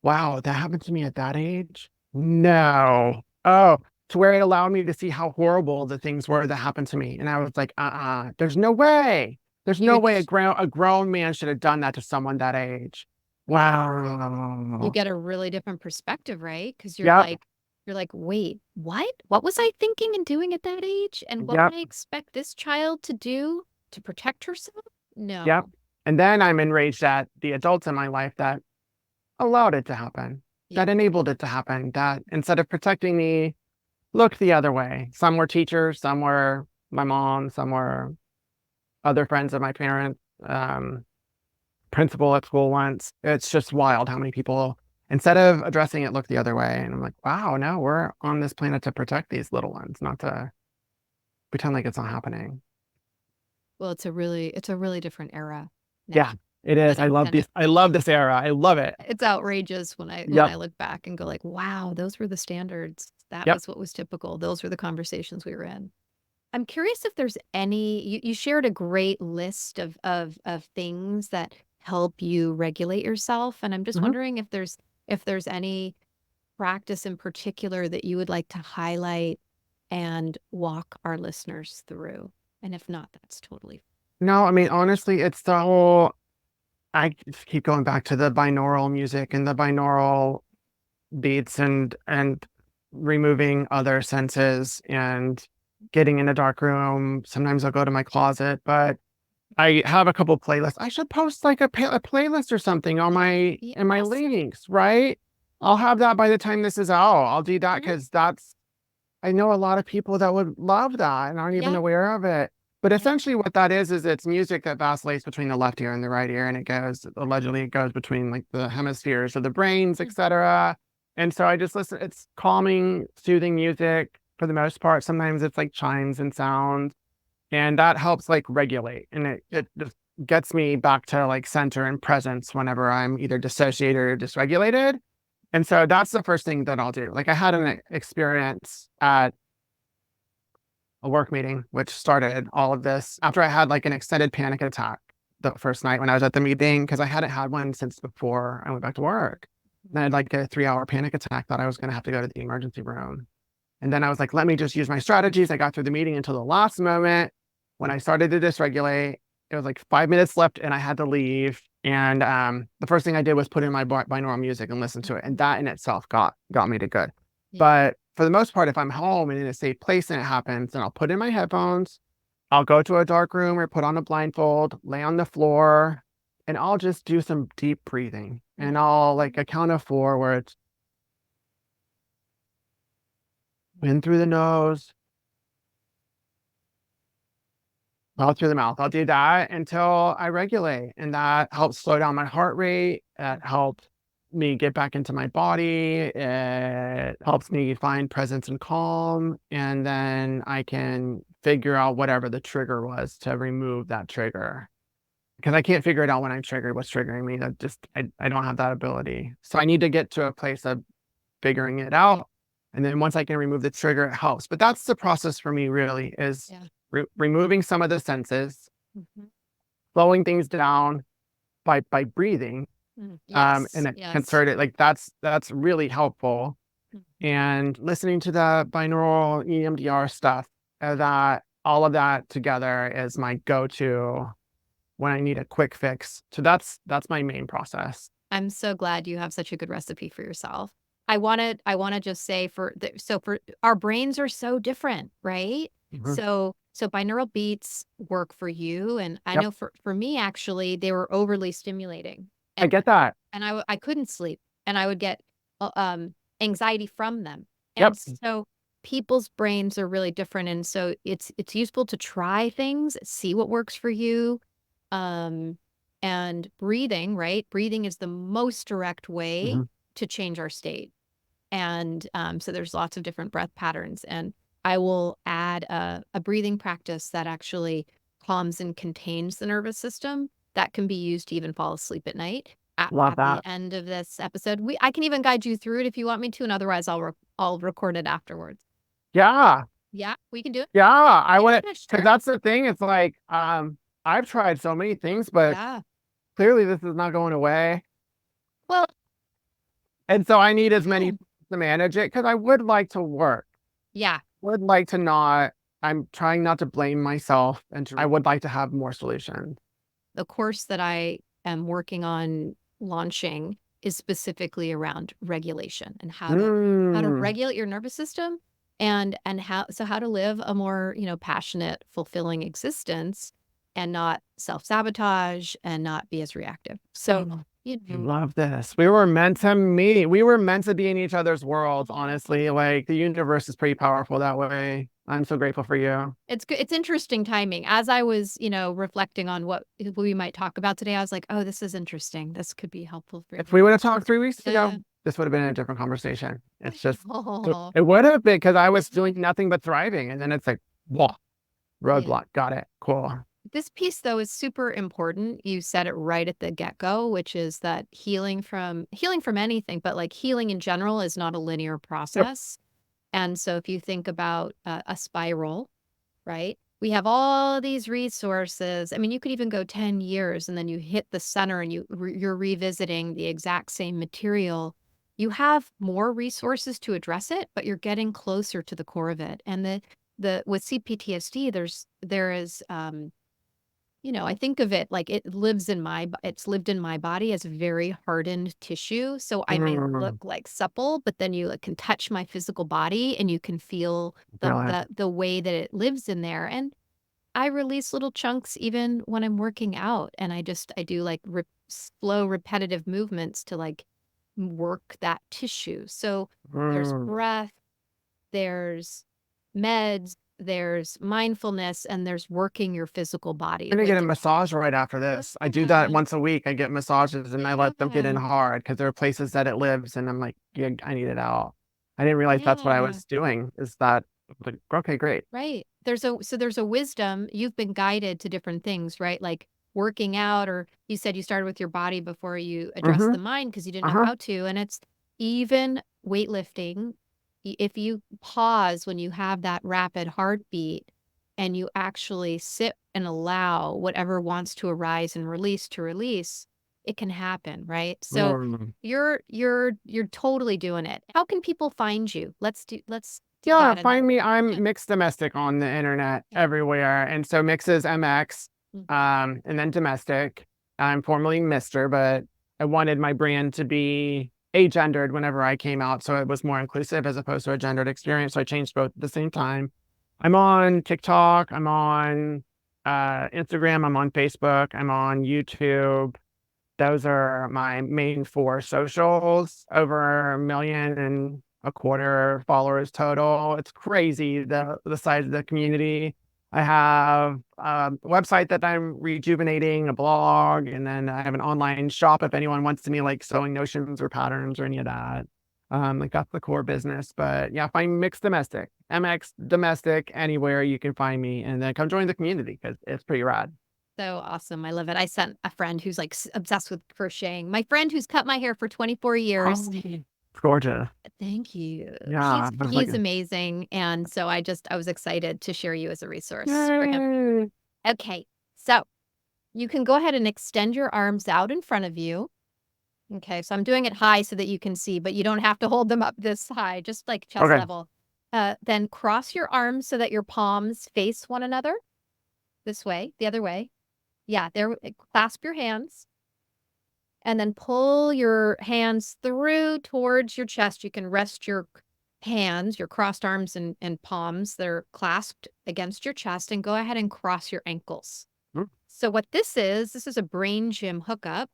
wow, that happened to me at that age? No. Oh, to where it allowed me to see how horrible the things were that happened to me. And I was like, there's no way. There's no You way a grown man should have done that to someone that age. you Wow. get a really different perspective, right? Because Yep. you're like, wait, what? What was I thinking and doing at that age? And what would Yep. I expect this child to do to protect herself? Yep. No. And then I'm enraged at the adults in my life that allowed it to happen, Yeah. that enabled it to happen, that instead of protecting me, looked the other way. Some were teachers, some were my mom, some were other friends of my parents, principal at school once. It's just wild how many people, instead of addressing it, look the other way. And I'm like, wow, no, we're on this planet to protect these little ones, not to pretend like it's not happening. Well, it's a really different era Yeah, now it is. than I it love than this. it. I love this era. I love it. It's outrageous when Yep. I look back and go like, wow, those were the standards. That Yep. was what was typical. Those were the conversations we were in. I'm curious if there's you shared a great list of things that help you regulate yourself. And I'm just Mhm. wondering if there's any practice in particular that you would like to highlight and walk our listeners through. And if not, that's totally No, I mean, honestly, it's the whole, I just keep going back to the binaural music and the binaural beats and removing other senses and getting in a dark room. Sometimes I'll go to my closet, but I have a couple playlists. I should post like a playlist or something on my in my yes. links, right? I'll have that by the time this is out. I'll do that Mhm. because that's I know a lot of people that would love that and aren't even Yeah. aware of it. But Yeah. essentially what that is it's music that vacillates between the left ear and the right ear, and it goes allegedly it goes between like the hemispheres of the brains, Mm. etc. And so I just listen, it's calming, soothing music for the most part. Sometimes it's like chimes and sounds, and that helps like regulate, and it Yeah. it just gets me back to like center and presence whenever I'm either dissociated or dysregulated. And so that's the first thing that I'll do. Like I had an experience at a work meeting, which started all of this after I had like an extended panic attack the first night when I was at the meeting, because I hadn't had one since before I went back to work. Then I had like a 3-hour panic attack, thought I was going to have to go to the emergency room. And then I was like, let me just use my strategies. I got through the meeting until the last moment when I started to dysregulate. It was like 5 minutes left and I had to leave. And the first thing I did was put in my binaural music and listen to it. And that in itself got me to good. Yeah. But for the most part, if I'm home and in a safe place and it happens, then I'll put in my headphones. I'll go to a dark room or put on a blindfold, lay on the floor, and I'll just do some deep breathing. And I'll like a count of 4 where it's in through the nose, out through the mouth. I'll do that until I regulate. And that helps slow down my heart rate. That helps me get back into my body. It helps me find presence and calm. And then I can figure out whatever the trigger was to remove that trigger. Because I can't figure it out when I'm triggered, what's triggering me. I don't have that ability. So I need to get to a place of figuring it out. And then once I can remove the trigger, it helps. But that's the process for me, really, is removing some of the senses, slowing things down by breathing, and concerted. Like that's really helpful. And listening to the binaural EMDR stuff, that all of that together is my go-to when I need a quick fix. So that's my main process. I'm so glad you have such a good recipe for yourself. I want to just say for our brains are so different, right? So binaural beats work for you, and I know for me actually they were overly stimulating. I get that, and I couldn't sleep, and I would get anxiety from them. And so people's brains are really different, and so it's useful to try things, see what works for you. And breathing, right? Breathing is the most direct way to change our state. And so there's lots of different breath patterns. And I will add a breathing practice that actually calms and contains the nervous system that can be used to even fall asleep at night. At the end of this episode, I can even guide you through it if you want me to, and otherwise I'll record it afterwards. Yeah, we can do it. I want to, because that's the thing. It's like I've tried so many things, but clearly this is not going away. Well, and so I need as many to manage it, because I would like to work. Would like to not. I'm trying not to blame myself, and I would like to have more solutions. The course that I am working on launching is specifically around regulation and how to regulate your nervous system, and how to live a more passionate, fulfilling existence, and not self-sabotage and not be as reactive. So love this. We were meant to meet. We were meant to be in each other's worlds, honestly. Like the universe is pretty powerful that way. I'm so grateful for you. It's good. It's interesting timing. As I was, reflecting on what we might talk about today, I was like, oh, this is interesting. This could be helpful for you. If we would have talked 3 weeks ago, this would have been a different conversation. It's just, it would have been, because I was doing nothing but thriving. And then it's like, whoa, roadblock. Got it. Cool. This piece, though, is super important. You said it right at the get-go, which is that healing from anything, but like healing in general is not a linear process. And so if you think about a spiral, right? We have all these resources. I mean, you could even go 10 years and then you hit the center and you're revisiting the exact same material. You have more resources to address it, but you're getting closer to the core of it. And with CPTSD, there is I think of it like it's lived in my body as very hardened tissue. So I may look like supple, but then you can touch my physical body and you can feel the way that it lives in there. And I release little chunks even when I'm working out, and I do like slow repetitive movements to like work that tissue. So there's breath, there's meds, there's mindfulness, and there's working your physical body. I'm gonna get a massage right after this. I do that once a week. I get massages and I let them get in hard, because there are places that it lives and I'm like, yeah, I need it out. I didn't realize that's what I was doing. Is that like, okay, great. Right. There's a wisdom. You've been guided to different things, right? Like working out, or you said you started with your body before you addressed the mind because you didn't know how to. And it's even weightlifting. If you pause when you have that rapid heartbeat and you actually sit and allow whatever wants to arise and release to release, it can happen, right? So you're totally doing it. How can people find you? Let's go Yeah, ahead and find me. yeah. I'm Mixed Domestic on the internet Yeah. everywhere. And so Mix is MX, and then Domestic. I'm formerly Mr., but I wanted my brand to be agendered whenever I came out, so it was more inclusive as opposed to a gendered experience. So I changed both at the same time. I'm on TikTok, I'm on Instagram, I'm on Facebook, I'm on YouTube. Those are my main 4 socials, over 1.25 million followers total. It's crazy, the size of the community. I have a website that I'm rejuvenating, a blog, and then I have an online shop if anyone wants to me, like, sewing notions or patterns or any of that. Like, that's the core business, but yeah, find Mixed Domestic, MX Domestic, anywhere you can find me, and then come join the community because it's pretty rad. So awesome. I love it. I sent a friend who's like obsessed with crocheting. My friend who's cut my hair for 24 years. Oh, gorgeous. Thank you. Yeah, I was like, He's amazing. And so I was excited to share you as a resource for him. yay. Okay. So you can go ahead and extend your arms out in front of you. Okay. So I'm doing it high so that you can see, but you don't have to hold them up this high, just like chest Okay. level. Then cross your arms so that your palms face one another. This way, the other way. Yeah, there, clasp your hands and then pull your hands through towards your chest. You can rest your hands, your crossed arms and palms, they're clasped against your chest, and go ahead and cross your ankles. Mm. So what this is a brain gym hookup.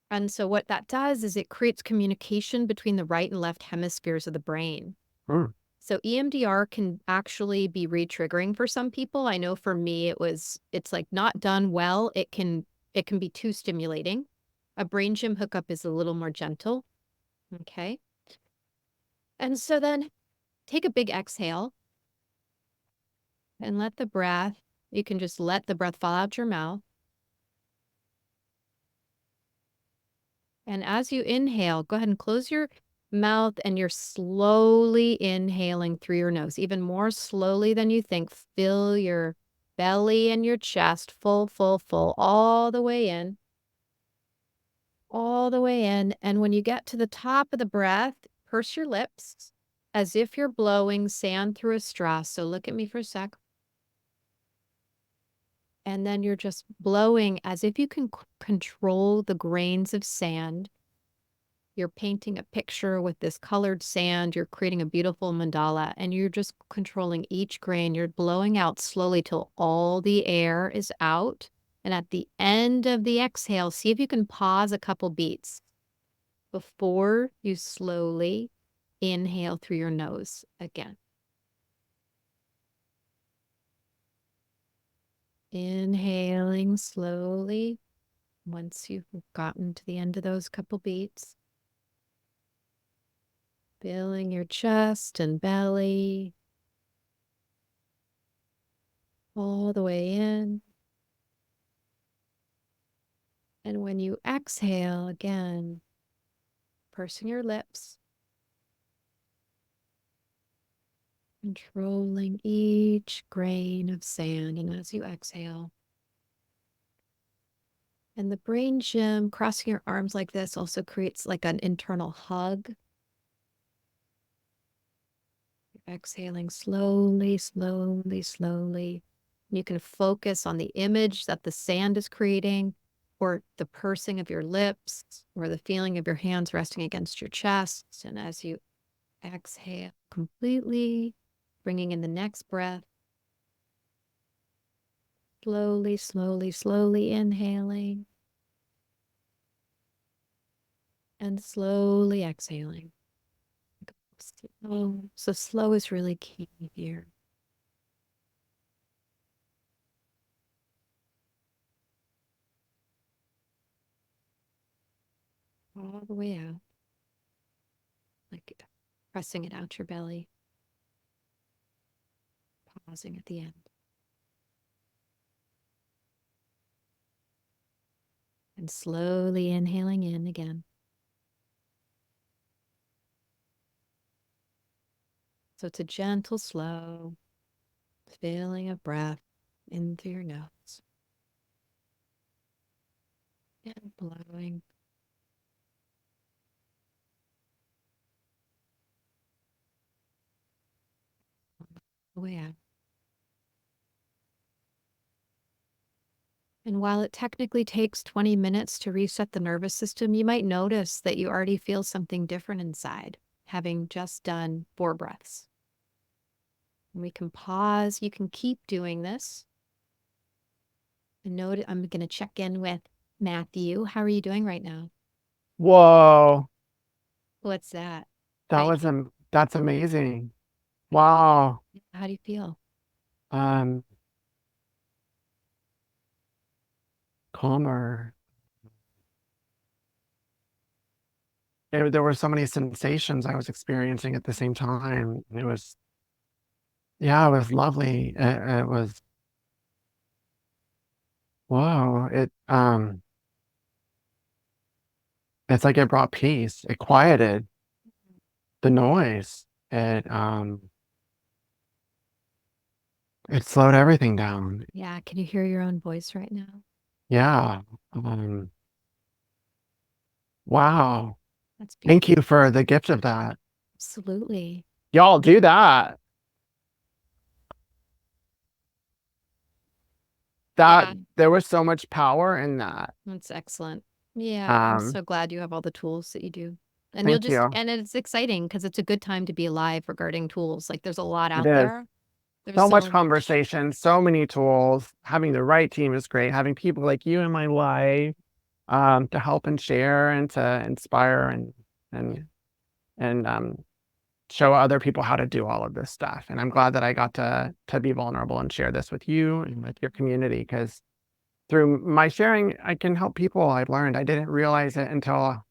And so what that does is it creates communication between the right and left hemispheres of the brain. Mm. So EMDR can actually be re-triggering for some people. I know for me, it's like not done well. It can be too stimulating. A brain gym hookup is a little more gentle. Okay. And so then take a big exhale and you can just let the breath fall out your mouth. And as you inhale, go ahead and close your mouth, and you're slowly inhaling through your nose, even more slowly than you think. Fill your belly and your chest full, full, full, all the way in. All the way in. And when you get to the top of the breath, purse your lips as if you're blowing sand through a straw. So look at me for a sec. And then you're just blowing as if you can control the grains of sand. You're painting a picture with this colored sand. You're creating a beautiful mandala, and you're just controlling each grain. You're blowing out slowly till all the air is out. And at the end of the exhale, see if you can pause a couple beats before you slowly inhale through your nose again. Inhaling slowly once you've gotten to the end of those couple beats. Filling your chest and belly all the way in. And when you exhale again, pursing your lips, controlling each grain of sand. And as you exhale, and the brain gym, crossing your arms like this also creates like an internal hug. Exhaling slowly, slowly, slowly. You can focus on the image that the sand is creating, or the pursing of your lips, or the feeling of your hands resting against your chest. And as you exhale completely, bringing in the next breath, slowly, slowly, slowly inhaling, and slowly exhaling. Slow. So slow is really key here. All the way out. Like pressing it out your belly. Pausing at the end. And slowly inhaling in again. So it's a gentle, slow. Feeling a breath in through your nose and blowing. Way out. And while it technically takes 20 minutes to reset the nervous system, you might notice that you already feel something different inside, having just done 4 breaths. And we can pause. You can keep doing this. And note, I'm going to check in with Matthew. How are you doing right now? Whoa, What's that? that's amazing. Wow. How do you feel? Calmer. There were so many sensations I was experiencing at the same time. It was lovely. It was, wow. It's like it brought peace. It quieted the noise. It slowed everything down. Yeah. Can you hear your own voice right now? Yeah. Wow. That's beautiful. Thank you for the gift of that. Absolutely. Y'all do that. Yeah. There was so much power in that. That's excellent. Yeah. I'm Um, so glad you have all the tools that you do. And Thank you. and it's exciting because it's a good time to be alive regarding tools. Like there's a lot out It is. there. There's So much conversation, so many tools. Having the right team is great. Having people like you in my life, to help and share and to inspire and show other people how to do all of this stuff. And I'm glad that I got to be vulnerable and share this with you and with your community, because through my sharing, I can help people. I've learned. I didn't realize it until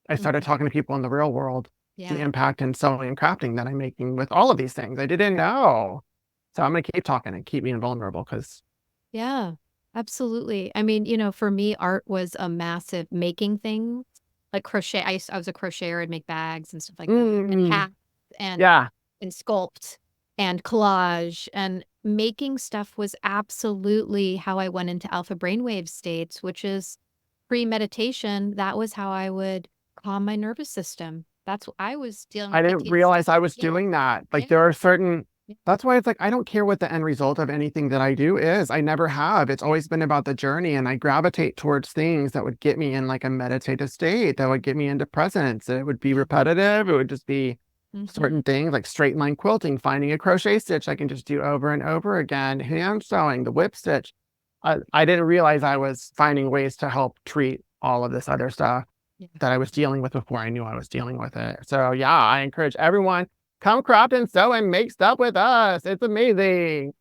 I started talking to people in the real world, the Yeah. impact in sewing and crafting that I'm making with all of these things. I didn't know. So I'm going to keep talking and keep being vulnerable because Yeah. Absolutely. I mean, for me, art was a massive making things like crochet. I was a crocheter and make bags and stuff like that, and hats and yeah, and sculpt and collage, and making stuff was absolutely how I went into alpha brainwave states, which is pre-meditation. That was how I would calm my nervous system. That's what I was dealing I with. didn't realize I was doing that. Like there are certain, that's why it's like, I don't care what the end result of anything that I do is. I never have. It's always been about the journey, and I gravitate towards things that would get me in like a meditative state, that would get me into presence. It would be repetitive. It would just be certain things like straight line quilting, finding a crochet stitch I can just do over and over again, hand sewing, the whip stitch. I didn't realize I was finding ways to help treat all of this other stuff that I was dealing with before I knew I was dealing with it. So yeah, I encourage everyone, come craft and sew and make stuff with us. It's amazing.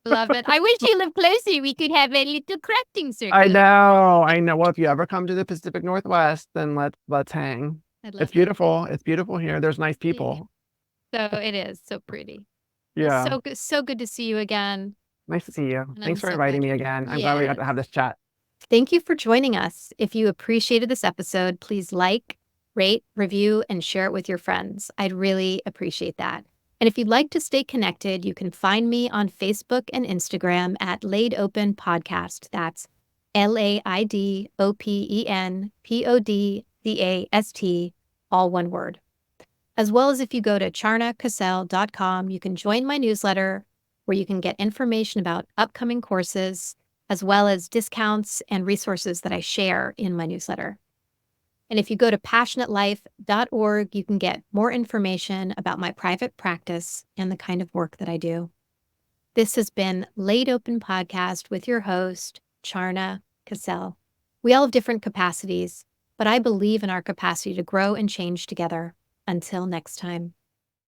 Love it. I wish you lived closer. We could have a little crafting circle. I know. Well, if you ever come to the Pacific Northwest, then let's hang. It's beautiful. It's beautiful here. There's nice people. So it is so pretty. Yeah. Well, so good to see you again. Nice to see you. And Thanks I'm for so inviting glad me again. I'm glad we got to have this chat. Thank you for joining us. If you appreciated this episode, please like, rate, review, and share it with your friends. I'd really appreciate that. And if you'd like to stay connected, you can find me on Facebook and Instagram at Laid Open Podcast. That's LAIDOPENPODCAST, all one word. As well as if you go to charnacassell.com, you can join my newsletter where you can get information about upcoming courses, as well as discounts and resources that I share in my newsletter. And if you go to passionatelife.org, you can get more information about my private practice and the kind of work that I do. This has been Laid Open Podcast with your host, Charna Cassell. We all have different capacities, but I believe in our capacity to grow and change together. Until next time.